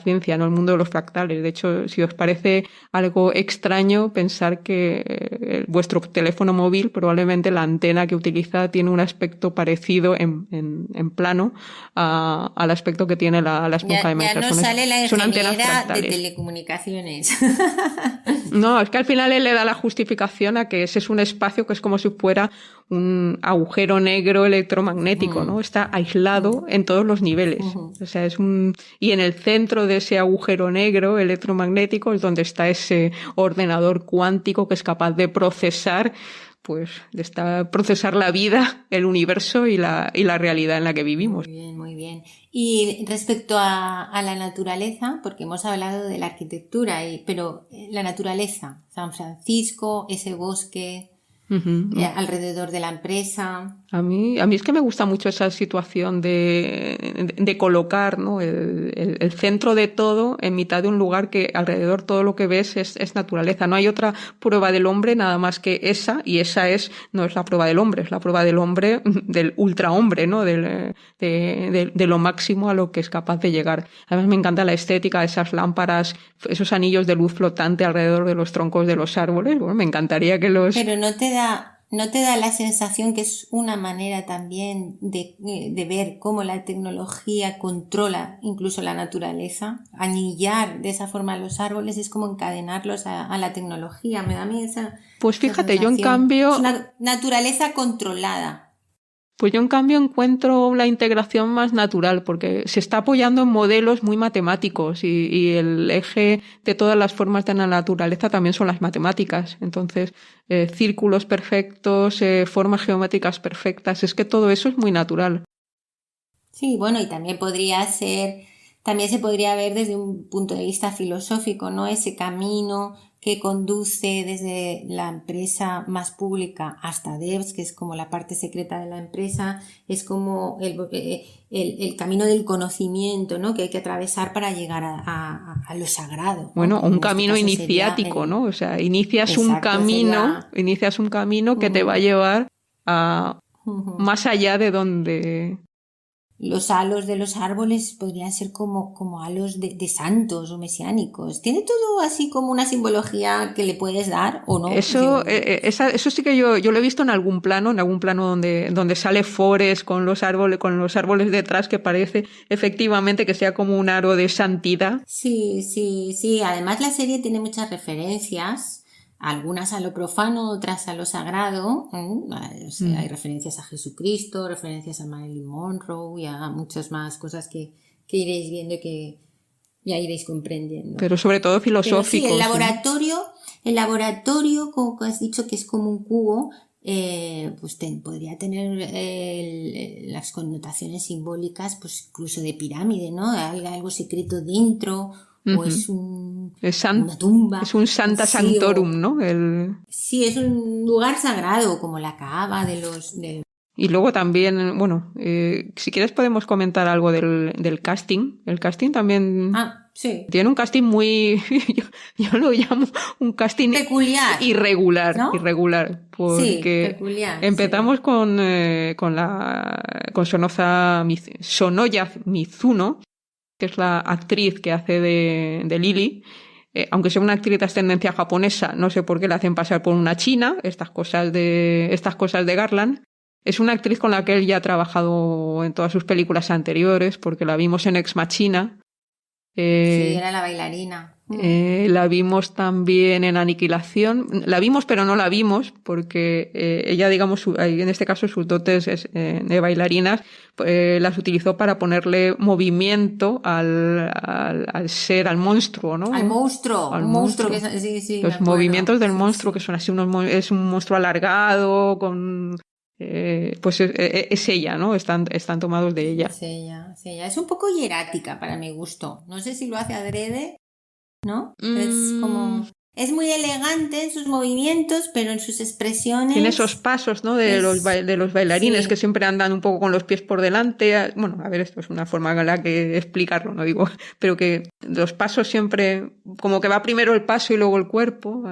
ciencia, ¿no? El mundo de los fractales. De hecho, si os parece algo extraño pensar que vuestro teléfono móvil, probablemente la antena que utiliza tiene un aspecto parecido en plano al aspecto que tiene la esponja de Menger. Ya no sale la ingeniera de telecomunicaciones. No, es que al final él le da la justificación a que ese es un espacio que es como si fuera un agujero negro electromagnético, ¿no? Está aislado en todos los niveles. O sea, y en el centro de ese agujero negro electromagnético es donde está ese ordenador cuántico que es capaz de procesar la vida, el universo y la realidad en la que vivimos. Muy bien, muy bien. Y respecto a la naturaleza, porque hemos hablado de la arquitectura, pero la naturaleza, San Francisco, ese bosque alrededor de la empresa. A mí es que me gusta mucho esa situación de colocar, ¿no? el centro de todo en mitad de un lugar que alrededor todo lo que ves es naturaleza. No hay otra prueba del hombre nada más que esa, y esa no es la prueba del hombre, es la prueba del hombre, del ultrahombre, ¿no? De lo máximo a lo que es capaz de llegar. Además me encanta la estética de esas lámparas, esos anillos de luz flotante alrededor de los troncos de los árboles. Bueno, me encantaría que los... Pero ¿no te da la sensación que es una manera también de ver cómo la tecnología controla incluso la naturaleza? Anillar de esa forma los árboles es como encadenarlos a la tecnología. Me da a mí esa... Pues fíjate, yo en cambio... Es una naturaleza controlada. Pues yo en cambio encuentro la integración más natural porque se está apoyando en modelos muy matemáticos y el eje de todas las formas de la naturaleza también son las matemáticas. Entonces, círculos perfectos, formas geométricas perfectas, es que todo eso es muy natural. Sí, bueno, y también se podría ver desde un punto de vista filosófico, ¿no? Ese camino que conduce desde la empresa más pública hasta Devs, que es como la parte secreta de la empresa, es como el camino del conocimiento, ¿no? Que hay que atravesar para llegar a lo sagrado, ¿no? Bueno, un camino iniciático, ¿no? O sea, inicias un camino que te va a llevar a más allá de donde... Los halos de los árboles podrían ser como halos de santos o mesiánicos. ¿Tiene todo así como una simbología que le puedes dar o no? Eso sí que yo lo he visto en algún plano donde sale Forrest con los árboles detrás, que parece efectivamente que sea como un aro de santidad. Sí. Además la serie tiene muchas referencias. Algunas a lo profano, otras a lo sagrado. O sea, hay referencias a Jesucristo, referencias a Marilyn Monroe y a muchas más cosas que iréis viendo y que ya iréis comprendiendo. Pero sobre todo filosófico. Sí, el laboratorio, como has dicho, que es como un cubo, pues podría tener las connotaciones simbólicas, pues incluso de pirámide, ¿no? Hay algo secreto dentro. O es una tumba. Es un Santa Sanctorum, ¿no? Sí, es un lugar sagrado, como la cava de los... Y luego también, bueno, si quieres podemos comentar algo del casting. El casting también... Sí. Tiene un casting muy... yo lo llamo un casting... Peculiar. Irregular, ¿no? Irregular. Porque sí, peculiar. Empezamos con Sonoya Mizuno, que es la actriz que hace de Lily. Aunque sea una actriz de ascendencia japonesa, no sé por qué la hacen pasar por una china, estas cosas de Garland. Es una actriz con la que él ya ha trabajado en todas sus películas anteriores, porque la vimos en Ex Machina. Sí, era la bailarina. La vimos también en Aniquilación. La vimos, pero no la vimos, porque ella, digamos, en este caso sus dotes de bailarinas, las utilizó para ponerle movimiento al monstruo, ¿no? Al monstruo. Al un monstruo. Sí, Los movimientos del monstruo, que son así, es un monstruo alargado, con pues es ella, ¿no? Están tomados de ella. Es ella, es ella. Es un poco hierática para mi gusto. No sé si lo hace adrede, ¿no? Es como... Es muy elegante en sus movimientos, pero en sus expresiones... Tiene esos pasos, ¿no? De los bailarines, sí, que siempre andan un poco con los pies por delante. Bueno, a ver, esto es una forma en la que explicarlo, no digo, pero que los pasos siempre, como que va primero el paso y luego el cuerpo.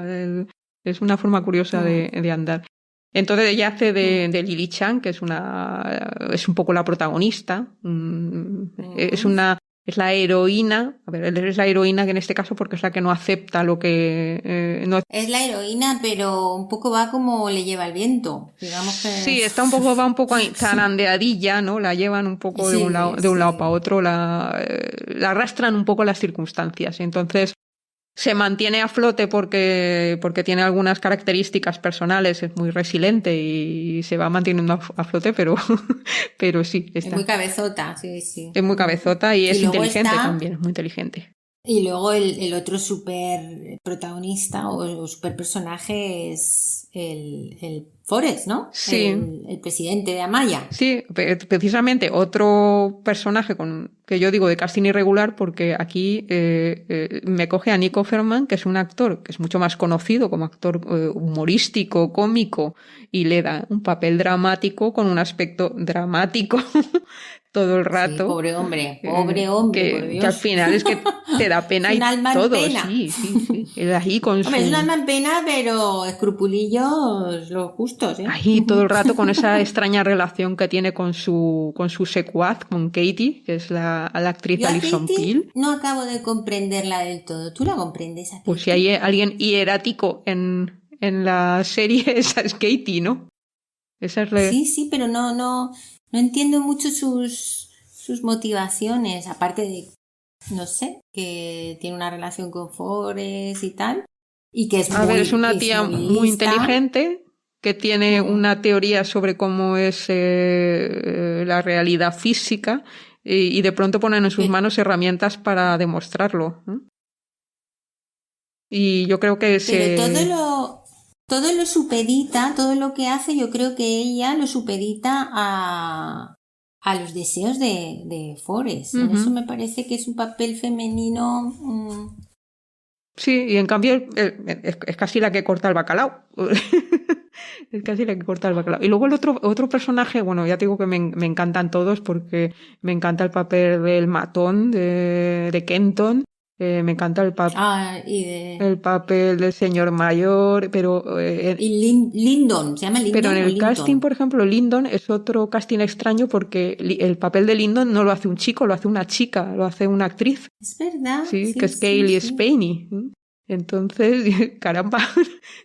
Es una forma curiosa de andar. Entonces ella hace de Lily Chan, que es un poco la protagonista. Es la heroína, a ver, es la heroína que en este caso porque es la que no acepta lo que... no... Es la heroína, pero un poco va como le lleva el viento, digamos que... Sí, va un poco zarandeadilla, ¿no? La llevan un poco de un lado para otro, la arrastran un poco las circunstancias. Entonces se mantiene a flote porque tiene algunas características personales, es muy resiliente y se va manteniendo a flote, pero sí. Es muy cabezota, sí. Es muy cabezota y es inteligente también, es muy inteligente. Y luego el otro super protagonista o super personaje es el Forrest, ¿no? Sí. El presidente de Amaya. Sí, precisamente otro personaje que yo digo de casting irregular porque aquí me coge a Nico Offerman, que es un actor que es mucho más conocido como actor humorístico, cómico, y le da un papel dramático con un aspecto dramático todo el rato. Sí, pobre hombre, por Dios. Que al final es que te da pena y todo. Pena. Sí. Ahí con hombre, es un alma en pena, pero escrupulillos los justos, ¿eh? Ahí todo el rato con esa extraña relación que tiene con su secuaz, con Katie, que es la actriz Alison Peel. No acabo de comprenderla del todo. ¿Tú la comprendes? Pues si hay alguien hierático en la serie, esa es Katie, ¿no? Esa es Sí, pero no entiendo mucho sus motivaciones, aparte de, no sé, que tiene una relación con Forrest y tal, y que es es una tía muy inteligente, que tiene una teoría sobre cómo es la realidad física y de pronto ponen en sus manos herramientas para demostrarlo. Y yo creo que todo lo supedita, todo lo que hace, yo creo que ella lo supedita a los deseos de Forrest. En eso me parece que es un papel femenino. Sí, y en cambio es casi la que corta el bacalao. Es casi la que corta el bacalao. Y luego el otro personaje, bueno, ya te digo que me encantan todos porque me encanta el papel del matón de Kenton. Me encanta el papel del señor mayor, pero... Lyndon, se llama Lyndon. Pero en el casting, por ejemplo, Lyndon es otro casting extraño porque el papel de Lyndon no lo hace un chico, lo hace una chica, lo hace una actriz. Es verdad. Sí, que es Kaylee Spaeny. Entonces, caramba,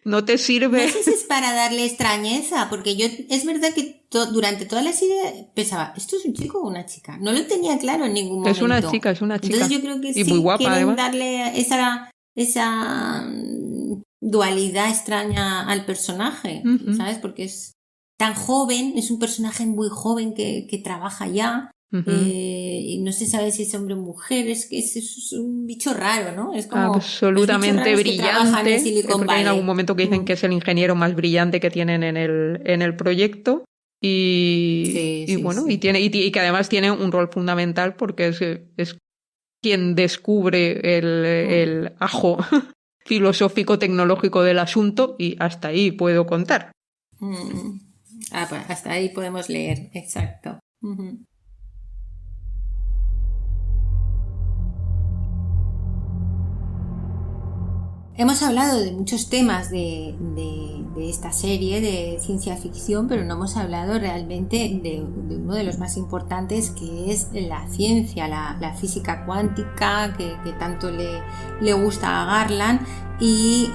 no te sirve. No sé si es para darle extrañeza, porque yo es verdad que durante toda la serie pensaba, ¿esto es un chico o una chica? No lo tenía claro en ningún momento. Es una chica. Entonces yo creo que y muy guapa, quieren además. darle esa dualidad extraña al personaje, ¿sabes? Porque es tan joven, es un personaje muy joven que trabaja ya. Y no se sabe si es hombre o mujer, es que es un bicho raro, ¿no? Es como absolutamente brillante. Porque hay en algún momento que dicen que es el ingeniero más brillante que tienen en el proyecto. Y que además tiene un rol fundamental porque es quien descubre el ajo filosófico tecnológico del asunto y hasta ahí puedo contar. Pues hasta ahí podemos leer, exacto. Hemos hablado de muchos temas de esta serie de ciencia ficción, pero no hemos hablado realmente de uno de los más importantes, que es la ciencia, la física cuántica, que tanto le gusta a Garland, y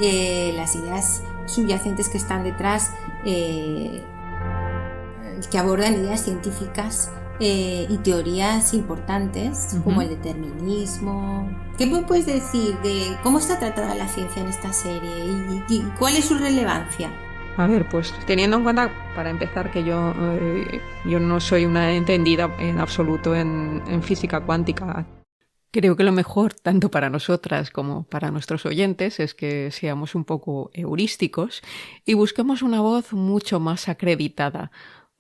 las ideas subyacentes que están detrás, que abordan ideas científicas y teorías importantes como el determinismo. ¿Qué me puedes decir de cómo está tratada la ciencia en esta serie y cuál es su relevancia? A ver, pues teniendo en cuenta, para empezar, que yo no soy una entendida en absoluto en física cuántica. Creo que lo mejor, tanto para nosotras como para nuestros oyentes, es que seamos un poco heurísticos y busquemos una voz mucho más acreditada.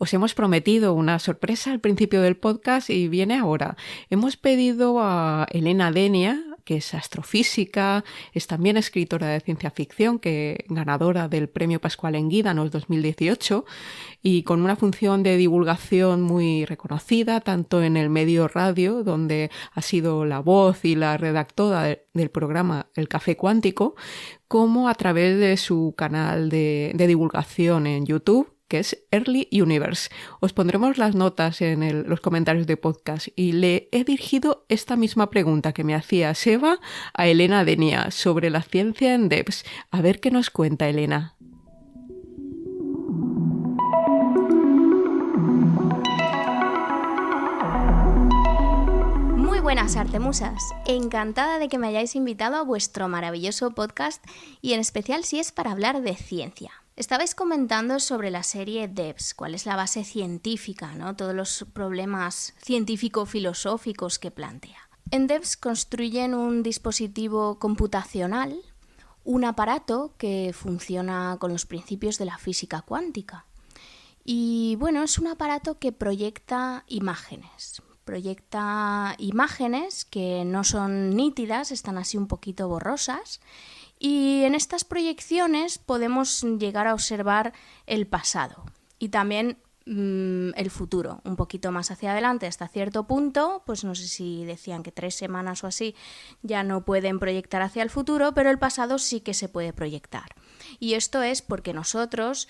Os hemos prometido una sorpresa al principio del podcast y viene ahora. Hemos pedido a Elena Denia, que es astrofísica, es también escritora de ciencia ficción, ganadora del Premio Pascual Enguídanos 2018 y con una función de divulgación muy reconocida, tanto en el medio radio, donde ha sido la voz y la redactora del programa El Café Cuántico, como a través de su canal de divulgación en YouTube, que es Early Universe. Os pondremos las notas en los comentarios de podcast y le he dirigido esta misma pregunta que me hacía Seba a Elena Denia sobre la ciencia en DEVS. A ver qué nos cuenta Elena. Muy buenas artemusas, encantada de que me hayáis invitado a vuestro maravilloso podcast y en especial si es para hablar de ciencia. Estabais comentando sobre la serie DEVS, cuál es la base científica, ¿no? Todos los problemas científico-filosóficos que plantea. En DEVS construyen un dispositivo computacional, un aparato que funciona con los principios de la física cuántica. Y bueno, es un aparato que proyecta imágenes que no son nítidas, están así un poquito borrosas. Y en estas proyecciones podemos llegar a observar el pasado y también el futuro, un poquito más hacia adelante hasta cierto punto, pues no sé si decían que 3 semanas o así ya no pueden proyectar hacia el futuro, pero el pasado sí que se puede proyectar. Y esto es porque nosotros,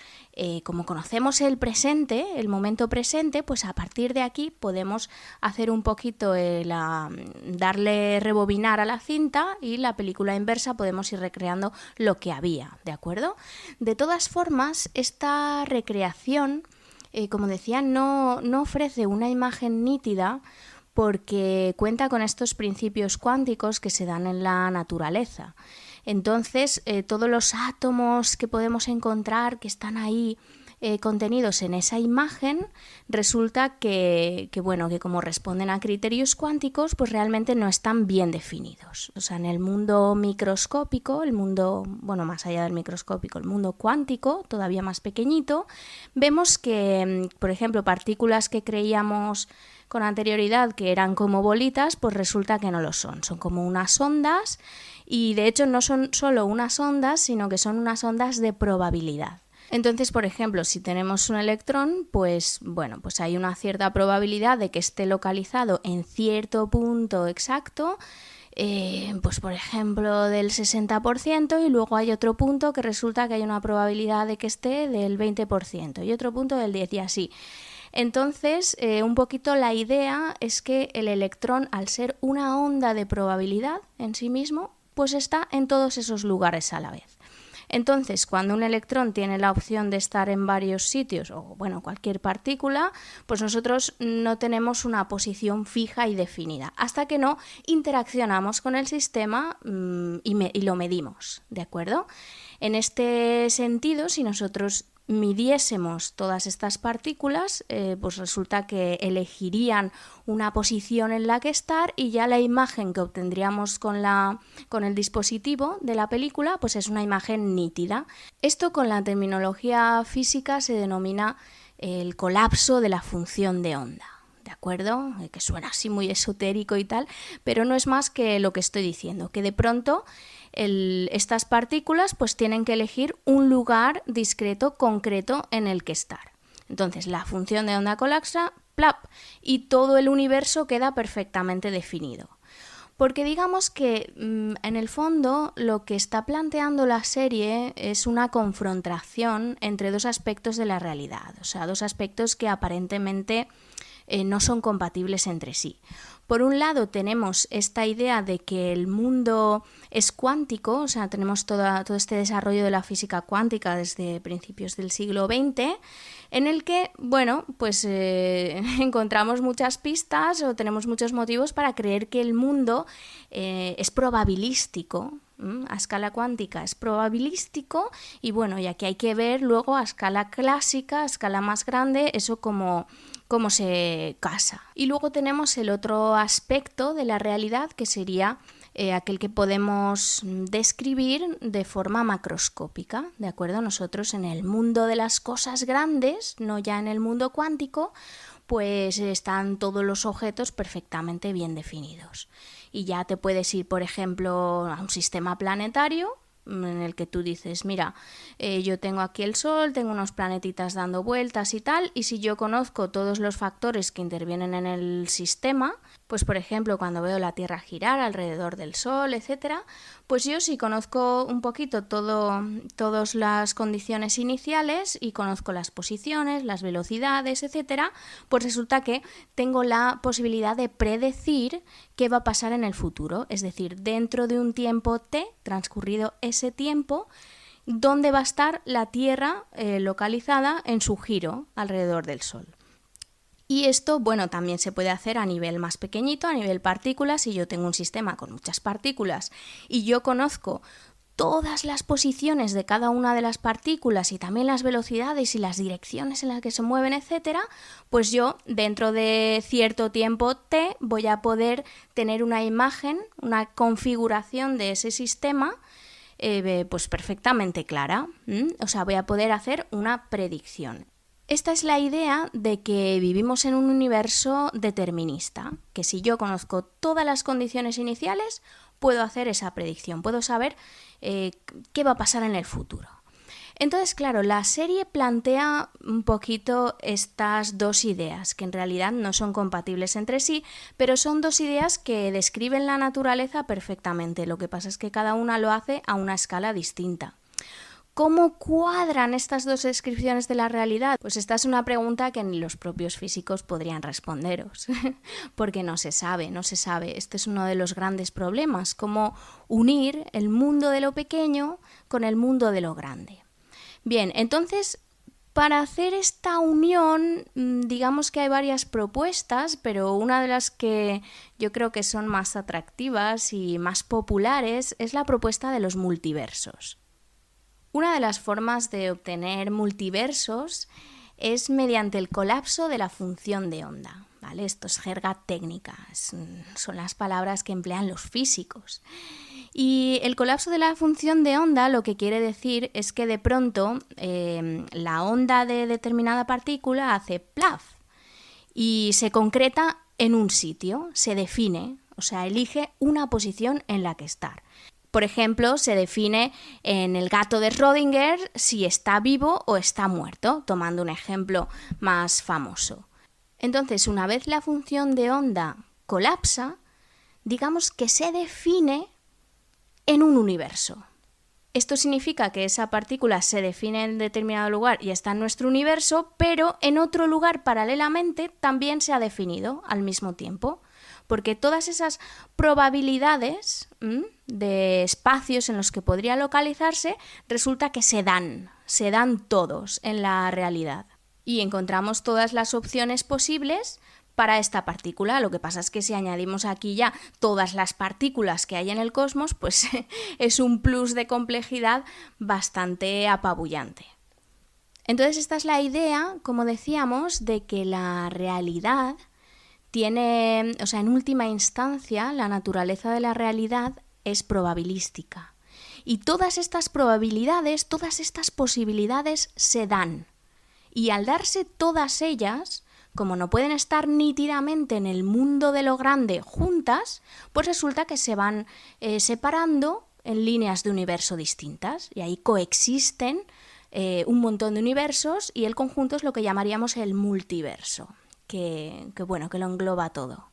como conocemos el presente, el momento presente, pues a partir de aquí podemos hacer un poquito, darle rebobinar a la cinta y la película inversa podemos ir recreando lo que había, ¿de acuerdo? De todas formas, esta recreación, como decía, no ofrece una imagen nítida porque cuenta con estos principios cuánticos que se dan en la naturaleza. Entonces, todos los átomos que podemos encontrar que están ahí contenidos en esa imagen, resulta que como responden a criterios cuánticos, pues realmente no están bien definidos. O sea, en el mundo microscópico, más allá del microscópico, el mundo cuántico, todavía más pequeñito, vemos que, por ejemplo, partículas que creíamos con anterioridad que eran como bolitas, pues resulta que no lo son. Son como unas ondas y de hecho no son solo unas ondas, sino que son unas ondas de probabilidad. Entonces, por ejemplo, si tenemos un electrón, pues hay una cierta probabilidad de que esté localizado en cierto punto exacto, pues por ejemplo del 60%, y luego hay otro punto que resulta que hay una probabilidad de que esté del 20% y otro punto del 10% y así. Entonces, un poquito la idea es que el electrón, al ser una onda de probabilidad en sí mismo, pues está en todos esos lugares a la vez. Entonces, cuando un electrón tiene la opción de estar en varios sitios, o cualquier partícula, pues nosotros no tenemos una posición fija y definida, hasta que no interaccionamos con el sistema y lo medimos, ¿de acuerdo? En este sentido, si nosotros midiésemos todas estas partículas, pues resulta que elegirían una posición en la que estar y ya la imagen que obtendríamos con el dispositivo de la película pues es una imagen nítida. Esto con la terminología física se denomina el colapso de la función de onda. ¿De acuerdo? Que suena así muy esotérico y tal, pero no es más que lo que estoy diciendo, que de pronto estas partículas pues tienen que elegir un lugar discreto, concreto en el que estar. Entonces la función de onda colapsa, plap, y todo el universo queda perfectamente definido. Porque digamos que en el fondo lo que está planteando la serie es una confrontación entre dos aspectos de la realidad, o sea, dos aspectos que aparentemente no son compatibles entre sí. Por un lado tenemos esta idea de que el mundo es cuántico, o sea, tenemos todo este desarrollo de la física cuántica desde principios del siglo XX, en el que, encontramos muchas pistas o tenemos muchos motivos para creer que el mundo es probabilístico. A escala cuántica es probabilístico y aquí hay que ver luego a escala clásica, a escala más grande, eso cómo se casa. Y luego tenemos el otro aspecto de la realidad que sería aquel que podemos describir de forma macroscópica, ¿de acuerdo? Nosotros en el mundo de las cosas grandes, no ya en el mundo cuántico, pues están todos los objetos perfectamente bien definidos. Y ya te puedes ir, por ejemplo, a un sistema planetario en el que tú dices, mira, yo tengo aquí el Sol, tengo unos planetitas dando vueltas y tal, y si yo conozco todos los factores que intervienen en el sistema, pues por ejemplo cuando veo la Tierra girar alrededor del Sol, etcétera, pues yo si conozco un poquito todas las condiciones iniciales y conozco las posiciones, las velocidades, etcétera, pues resulta que tengo la posibilidad de predecir qué va a pasar en el futuro, es decir, dentro de un tiempo t, transcurrido ese tiempo, dónde va a estar la Tierra localizada en su giro alrededor del Sol. Y esto, bueno, también se puede hacer a nivel más pequeñito, a nivel partículas. Si yo tengo un sistema con muchas partículas y yo conozco todas las posiciones de cada una de las partículas y también las velocidades y las direcciones en las que se mueven, etcétera, pues yo dentro de cierto tiempo t voy a poder tener una imagen, una configuración de ese sistema pues perfectamente clara. O sea, voy a poder hacer una predicción. Esta es la idea de que vivimos en un universo determinista, que si yo conozco todas las condiciones iniciales, puedo hacer esa predicción, puedo saber qué va a pasar en el futuro. Entonces, claro, la serie plantea un poquito estas dos ideas, que en realidad no son compatibles entre sí, pero son dos ideas que describen la naturaleza perfectamente. Lo que pasa es que cada una lo hace a una escala distinta. ¿Cómo cuadran estas dos descripciones de la realidad? Pues esta es una pregunta que ni los propios físicos podrían responderos, porque no se sabe. Este es uno de los grandes problemas, cómo unir el mundo de lo pequeño con el mundo de lo grande. Bien, entonces, para hacer esta unión, digamos que hay varias propuestas, pero una de las que yo creo que son más atractivas y más populares es la propuesta de los multiversos. Una de las formas de obtener multiversos es mediante el colapso de la función de onda, ¿vale? Esto es jerga técnica, son las palabras que emplean los físicos. Y el colapso de la función de onda lo que quiere decir es que de pronto la onda de determinada partícula hace plaf y se concreta en un sitio, se define, o sea, elige una posición en la que estar. Por ejemplo, se define en el gato de Schrödinger si está vivo o está muerto, tomando un ejemplo más famoso. Entonces, una vez la función de onda colapsa, digamos que se define en un universo. Esto significa que esa partícula se define en determinado lugar y está en nuestro universo, pero en otro lugar paralelamente también se ha definido al mismo tiempo. Porque todas esas probabilidades de espacios en los que podría localizarse resulta que se dan todos en la realidad. Y encontramos todas las opciones posibles para esta partícula. Lo que pasa es que si añadimos aquí ya todas las partículas que hay en el cosmos, pues es un plus de complejidad bastante apabullante. Entonces esta es la idea, como decíamos, de que la realidad tiene, o sea, en última instancia, la naturaleza de la realidad es probabilística. Y todas estas probabilidades, todas estas posibilidades se dan. Y al darse todas ellas, como no pueden estar nítidamente en el mundo de lo grande juntas, pues resulta que se van separando en líneas de universo distintas. Y ahí coexisten un montón de universos y el conjunto es lo que llamaríamos el multiverso. Que lo engloba todo.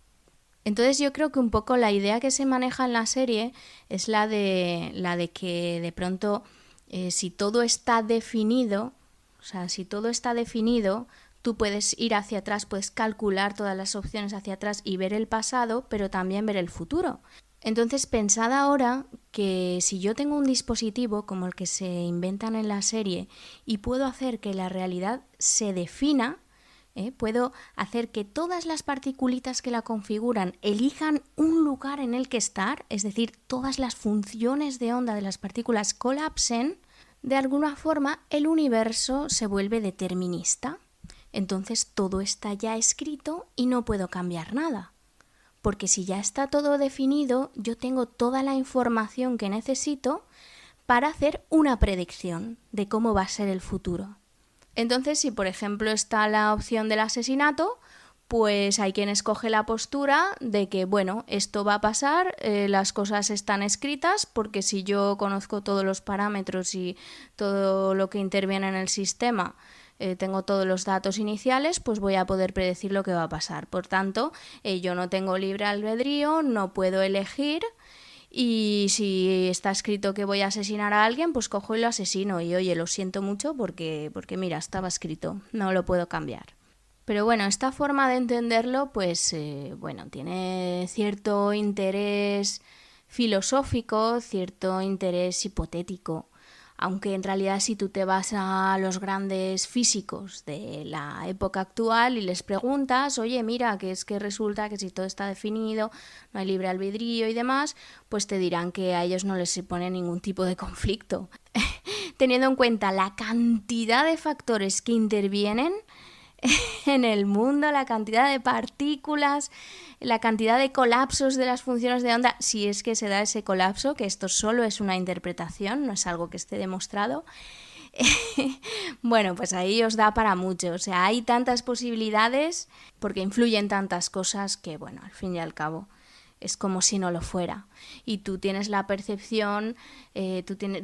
Entonces yo creo que un poco la idea que se maneja en la serie es la de que de pronto si todo está definido, tú puedes ir hacia atrás, puedes calcular todas las opciones hacia atrás y ver el pasado, pero también ver el futuro. Entonces pensad ahora que si yo tengo un dispositivo como el que se inventan en la serie y puedo hacer que la realidad se defina, puedo hacer que todas las particulitas que la configuran elijan un lugar en el que estar, es decir, todas las funciones de onda de las partículas colapsen, de alguna forma el universo se vuelve determinista. Entonces todo está ya escrito y no puedo cambiar nada. porque si ya está todo definido, yo tengo toda la información que necesito para hacer una predicción de cómo va a ser el futuro. Entonces, si por ejemplo está la opción del asesinato, pues hay quien escoge la postura de que, bueno, esto va a pasar, las cosas están escritas, porque si yo conozco todos los parámetros y todo lo que interviene en el sistema, tengo todos los datos iniciales, pues voy a poder predecir lo que va a pasar. Por tanto, yo no tengo libre albedrío, no puedo elegir, y si está escrito que voy a asesinar a alguien, pues cojo y lo asesino. Y oye, lo siento mucho porque mira, estaba escrito, no lo puedo cambiar. Pero bueno, esta forma de entenderlo, pues tiene cierto interés filosófico, cierto interés hipotético. Aunque en realidad si tú te vas a los grandes físicos de la época actual y les preguntas, oye, mira, que es que resulta que si todo está definido, no hay libre albedrío y demás, pues te dirán que a ellos no les supone ningún tipo de conflicto. Teniendo en cuenta la cantidad de factores que intervienen en el mundo, la cantidad de partículas, la cantidad de colapsos de las funciones de onda, si es que se da ese colapso, que esto solo es una interpretación, no es algo que esté demostrado, bueno, pues ahí os da para mucho. O sea, hay tantas posibilidades porque influyen tantas cosas que, bueno, al fin y al cabo es como si no lo fuera. Y tú tienes la percepción,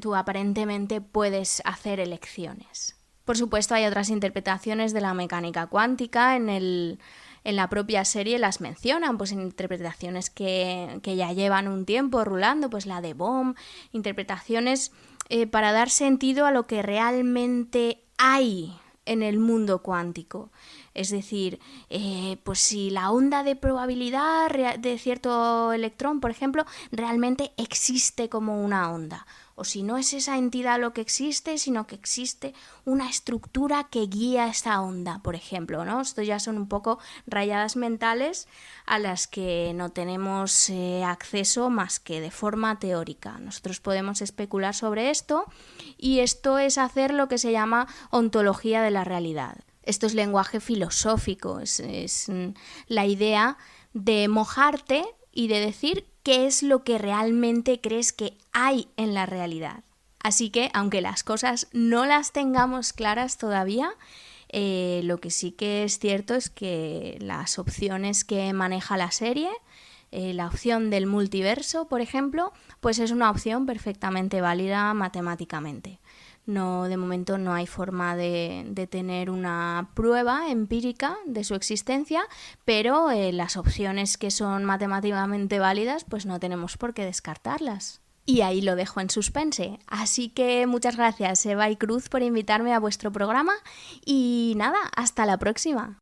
tú aparentemente puedes hacer elecciones. Por supuesto, hay otras interpretaciones de la mecánica cuántica. En la propia serie las mencionan, pues interpretaciones que ya llevan un tiempo rulando, pues la de Bohm, interpretaciones para dar sentido a lo que realmente hay en el mundo cuántico. Es decir, pues si la onda de probabilidad de cierto electrón, por ejemplo, realmente existe como una onda. O si no es esa entidad lo que existe, sino que existe una estructura que guía esa onda, por ejemplo, ¿no? Esto ya son un poco rayadas mentales a las que no tenemos acceso más que de forma teórica. Nosotros podemos especular sobre esto y esto es hacer lo que se llama ontología de la realidad. Esto es lenguaje filosófico, es la idea de mojarte y de decir qué es lo que realmente crees que hay en la realidad. Así que, aunque las cosas no las tengamos claras todavía, lo que sí que es cierto es que las opciones que maneja la serie, la opción del multiverso, por ejemplo, pues es una opción perfectamente válida matemáticamente. No, de momento no hay forma de tener una prueba empírica de su existencia, pero las opciones que son matemáticamente válidas, pues no tenemos por qué descartarlas. Y ahí lo dejo en suspense. Así que muchas gracias, Eva y Cruz, por invitarme a vuestro programa y nada, hasta la próxima.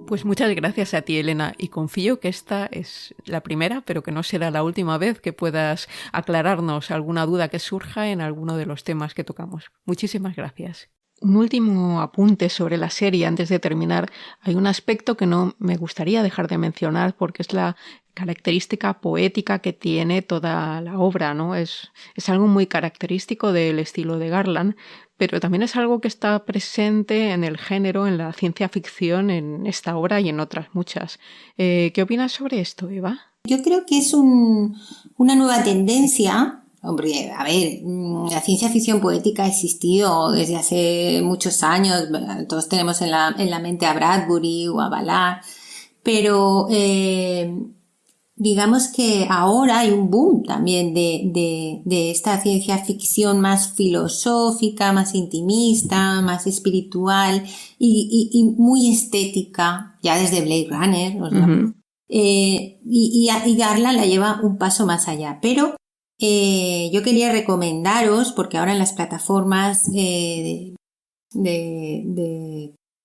Pues muchas gracias a ti, Elena, y confío que esta es la primera, pero que no será la última vez que puedas aclararnos alguna duda que surja en alguno de los temas que tocamos. Muchísimas gracias. Un último apunte sobre la serie antes de terminar. Hay un aspecto que no me gustaría dejar de mencionar porque es la característica poética que tiene toda la obra, ¿no? Es algo muy característico del estilo de Garland, pero también es algo que está presente en el género, en la ciencia ficción, en esta obra y en otras muchas. ¿Qué opinas sobre esto, Eva? Yo creo que es una nueva tendencia. Hombre, a ver, la ciencia ficción poética ha existido desde hace muchos años. Todos tenemos en la mente a Bradbury o a Ballard, pero digamos que ahora hay un boom también de esta ciencia ficción más filosófica, más intimista, más espiritual y muy estética, ya desde Blade Runner. Uh-huh. Y Garland la lleva un paso más allá. Pero yo quería recomendaros, porque ahora en las plataformas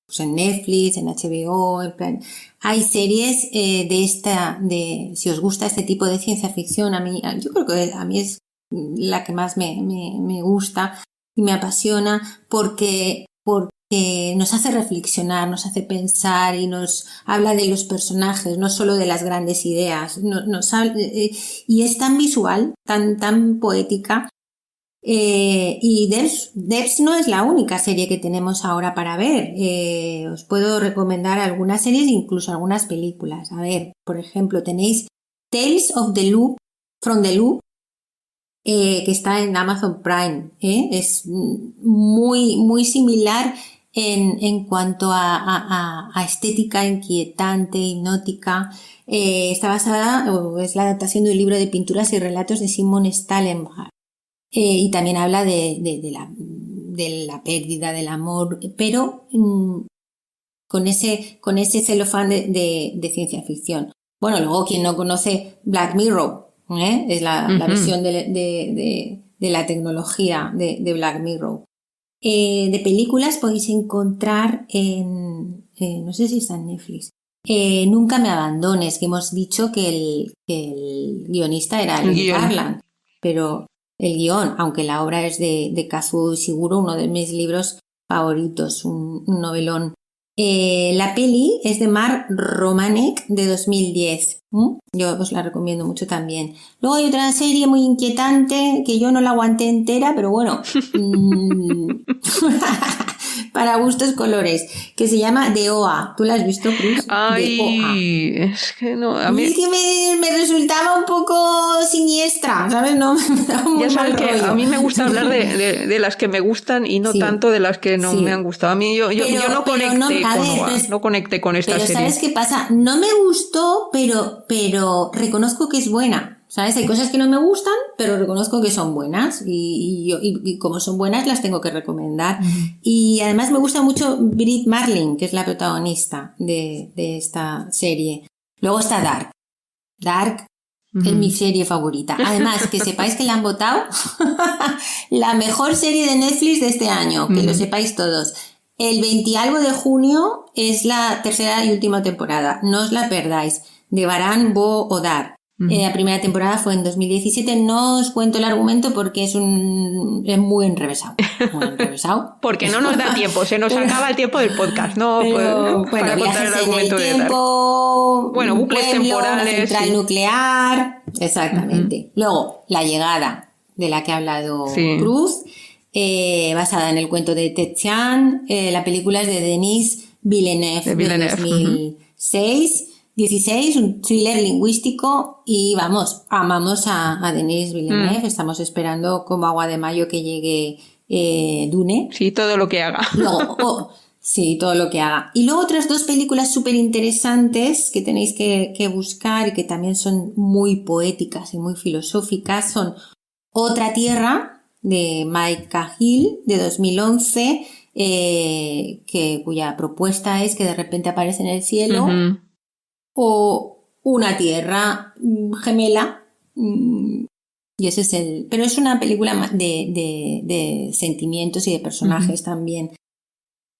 pues en Netflix, en HBO, en plan, hay series si os gusta este tipo de ciencia ficción, yo creo que a mí es la que más me gusta y me apasiona porque nos hace reflexionar, nos hace pensar y nos habla de los personajes, no solo de las grandes ideas, y es tan visual, tan poética, Y Devs no es la única serie que tenemos ahora para ver. Os puedo recomendar algunas series, incluso algunas películas. A ver, por ejemplo, tenéis Tales of the Loop, From the Loop, que está en Amazon Prime. Es muy, muy similar en cuanto a estética inquietante, hipnótica. Está basada, o es la adaptación de un libro de pinturas y relatos de Simon Stalenhag. Y también habla de la pérdida del amor, pero con ese celofán de ciencia ficción. Bueno, luego quien no conoce Black Mirror, es la versión de la tecnología de Black Mirror. De películas podéis encontrar no sé si está en Netflix, Nunca me abandones, que hemos dicho que el guionista era Alex Garland, pero el guión, aunque la obra es de Kazuo Ishiguro, uno de mis libros favoritos, un novelón. La peli es de Mark Romanek de 2010. Yo os la recomiendo mucho también. Luego hay otra serie muy inquietante que yo no la aguanté entera, pero bueno, para gustos colores, que se llama The OA. ¿Tú la has visto, Cruz? Ay, es que no. A mí es que me resultaba un poco siniestra, ¿sabes? No, me daba muy ya sabes que rollo. a mí me gusta hablar de las que me gustan y no tanto de las que no me han gustado. A mí yo no conecté con esta serie. Pero ¿sabes qué pasa? No me gustó, pero reconozco que es buena. ¿Sabes? Hay cosas que no me gustan, pero reconozco que son buenas y como son buenas las tengo que recomendar. Y además me gusta mucho Brit Marling, que es la protagonista de esta serie. Luego está Dark. Dark es mi serie favorita. Además, que sepáis que la han votado la mejor serie de Netflix de este año, que lo sepáis todos. El 20 y algo de junio es la tercera y última temporada. No os la perdáis. De Baran Bo Odar. La primera temporada fue en 2017. No os cuento el argumento porque es muy enrevesado. Muy enrevesado. Porque no nos da tiempo, se nos acaba el tiempo del podcast, ¿no? Pero, para contar el argumento en el tiempo, bueno, bucles temporales. Una central nuclear. Exactamente. Luego, La llegada, de la que ha hablado Cruz, basada en el cuento de Ted Chiang. La película es de Denis Villeneuve, de 2006. 16, un thriller lingüístico y vamos, amamos a Denis Villeneuve, estamos esperando como agua de mayo que llegue Dune. Sí, todo lo que haga. Luego, sí, todo lo que haga. Y luego otras dos películas súper interesantes que tenéis que buscar y que también son muy poéticas y muy filosóficas son Otra Tierra, de Mike Cahill, de 2011, cuya propuesta es que de repente aparece en el cielo o una tierra gemela, y ese es pero es una película de sentimientos y de personajes también,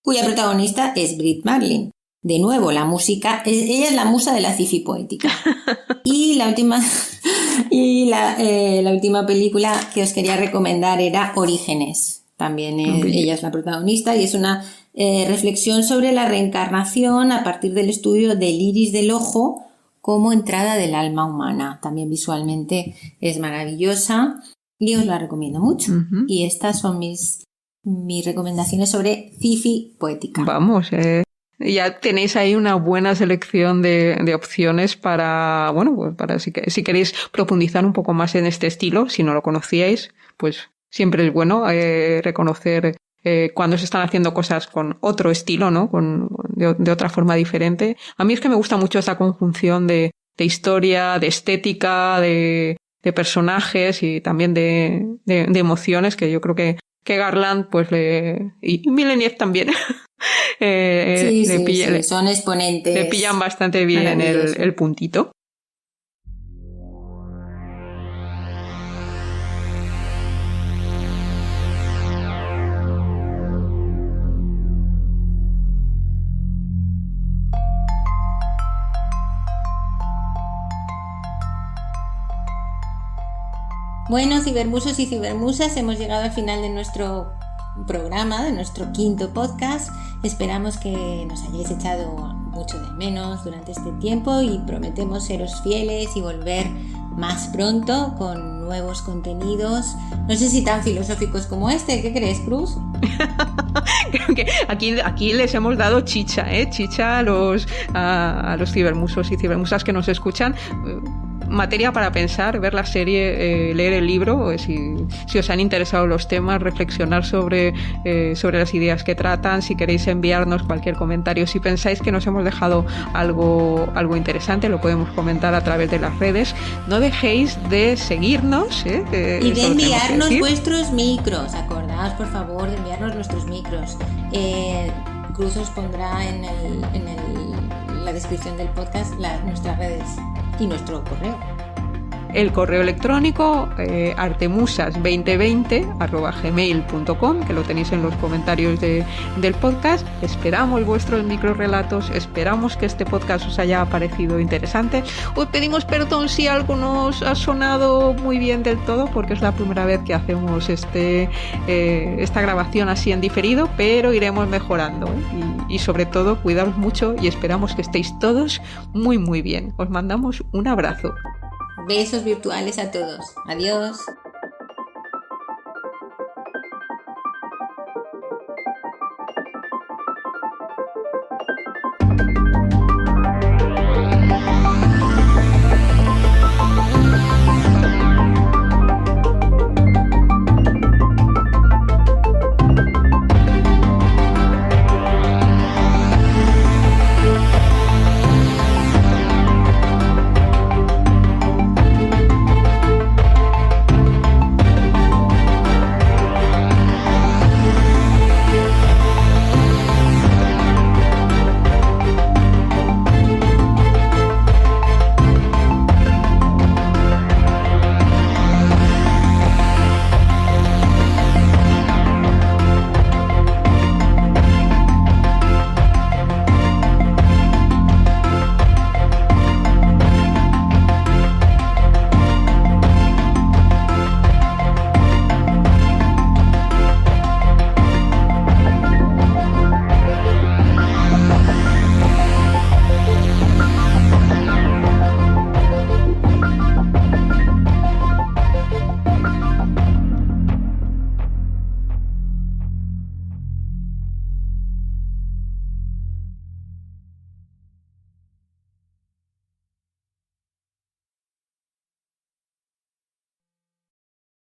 cuya protagonista es Brit Marling. De nuevo, la música, ella es la musa de la sci-fi poética. Y la última película que os quería recomendar era Orígenes. También ella es la protagonista y es una reflexión sobre la reencarnación a partir del estudio del iris del ojo como entrada del alma humana. También visualmente es maravillosa y os la recomiendo mucho. Y estas son mis recomendaciones sobre sci-fi poética. Vamos, ya tenéis ahí una buena selección de opciones para, bueno, pues para si queréis profundizar un poco más en este estilo, si no lo conocíais, pues siempre es bueno reconocer cuando se están haciendo cosas con otro estilo, ¿no? De otra forma diferente. A mí es que me gusta mucho esta conjunción de historia, de estética, de personajes y también de emociones, que yo creo que Garland, pues y Villeneuve también, son exponentes. Le pillan bastante bien el puntito. Bueno, cibermusos y cibermusas, hemos llegado al final de nuestro programa, de nuestro quinto podcast. Esperamos que nos hayáis echado mucho de menos durante este tiempo y prometemos seros fieles y volver más pronto con nuevos contenidos, no sé si tan filosóficos como este. ¿Qué crees, Cruz? Creo que aquí les hemos dado chicha, chicha a los cibermusos y cibermusas que nos escuchan. Materia para pensar, ver la serie, leer el libro, si os han interesado los temas, reflexionar sobre las ideas que tratan, si queréis enviarnos cualquier comentario, si pensáis que nos hemos dejado algo interesante, lo podemos comentar a través de las redes. No dejéis de seguirnos. Y de enviarnos vuestros micros, acordaos por favor de enviarnos vuestros micros. Cruz os pondrá en la descripción del podcast nuestras redes y nuestro correo. El correo electrónico artemusas2020@gmail.com, que lo tenéis en los comentarios del podcast. Esperamos vuestros microrelatos, esperamos que este podcast os haya parecido interesante. Os pedimos perdón si algo nos ha sonado muy bien del todo, porque es la primera vez que hacemos esta grabación así en diferido, pero iremos mejorando, y sobre todo cuidaos mucho y esperamos que estéis todos muy muy bien. Os mandamos un abrazo. Besos virtuales a todos. Adiós.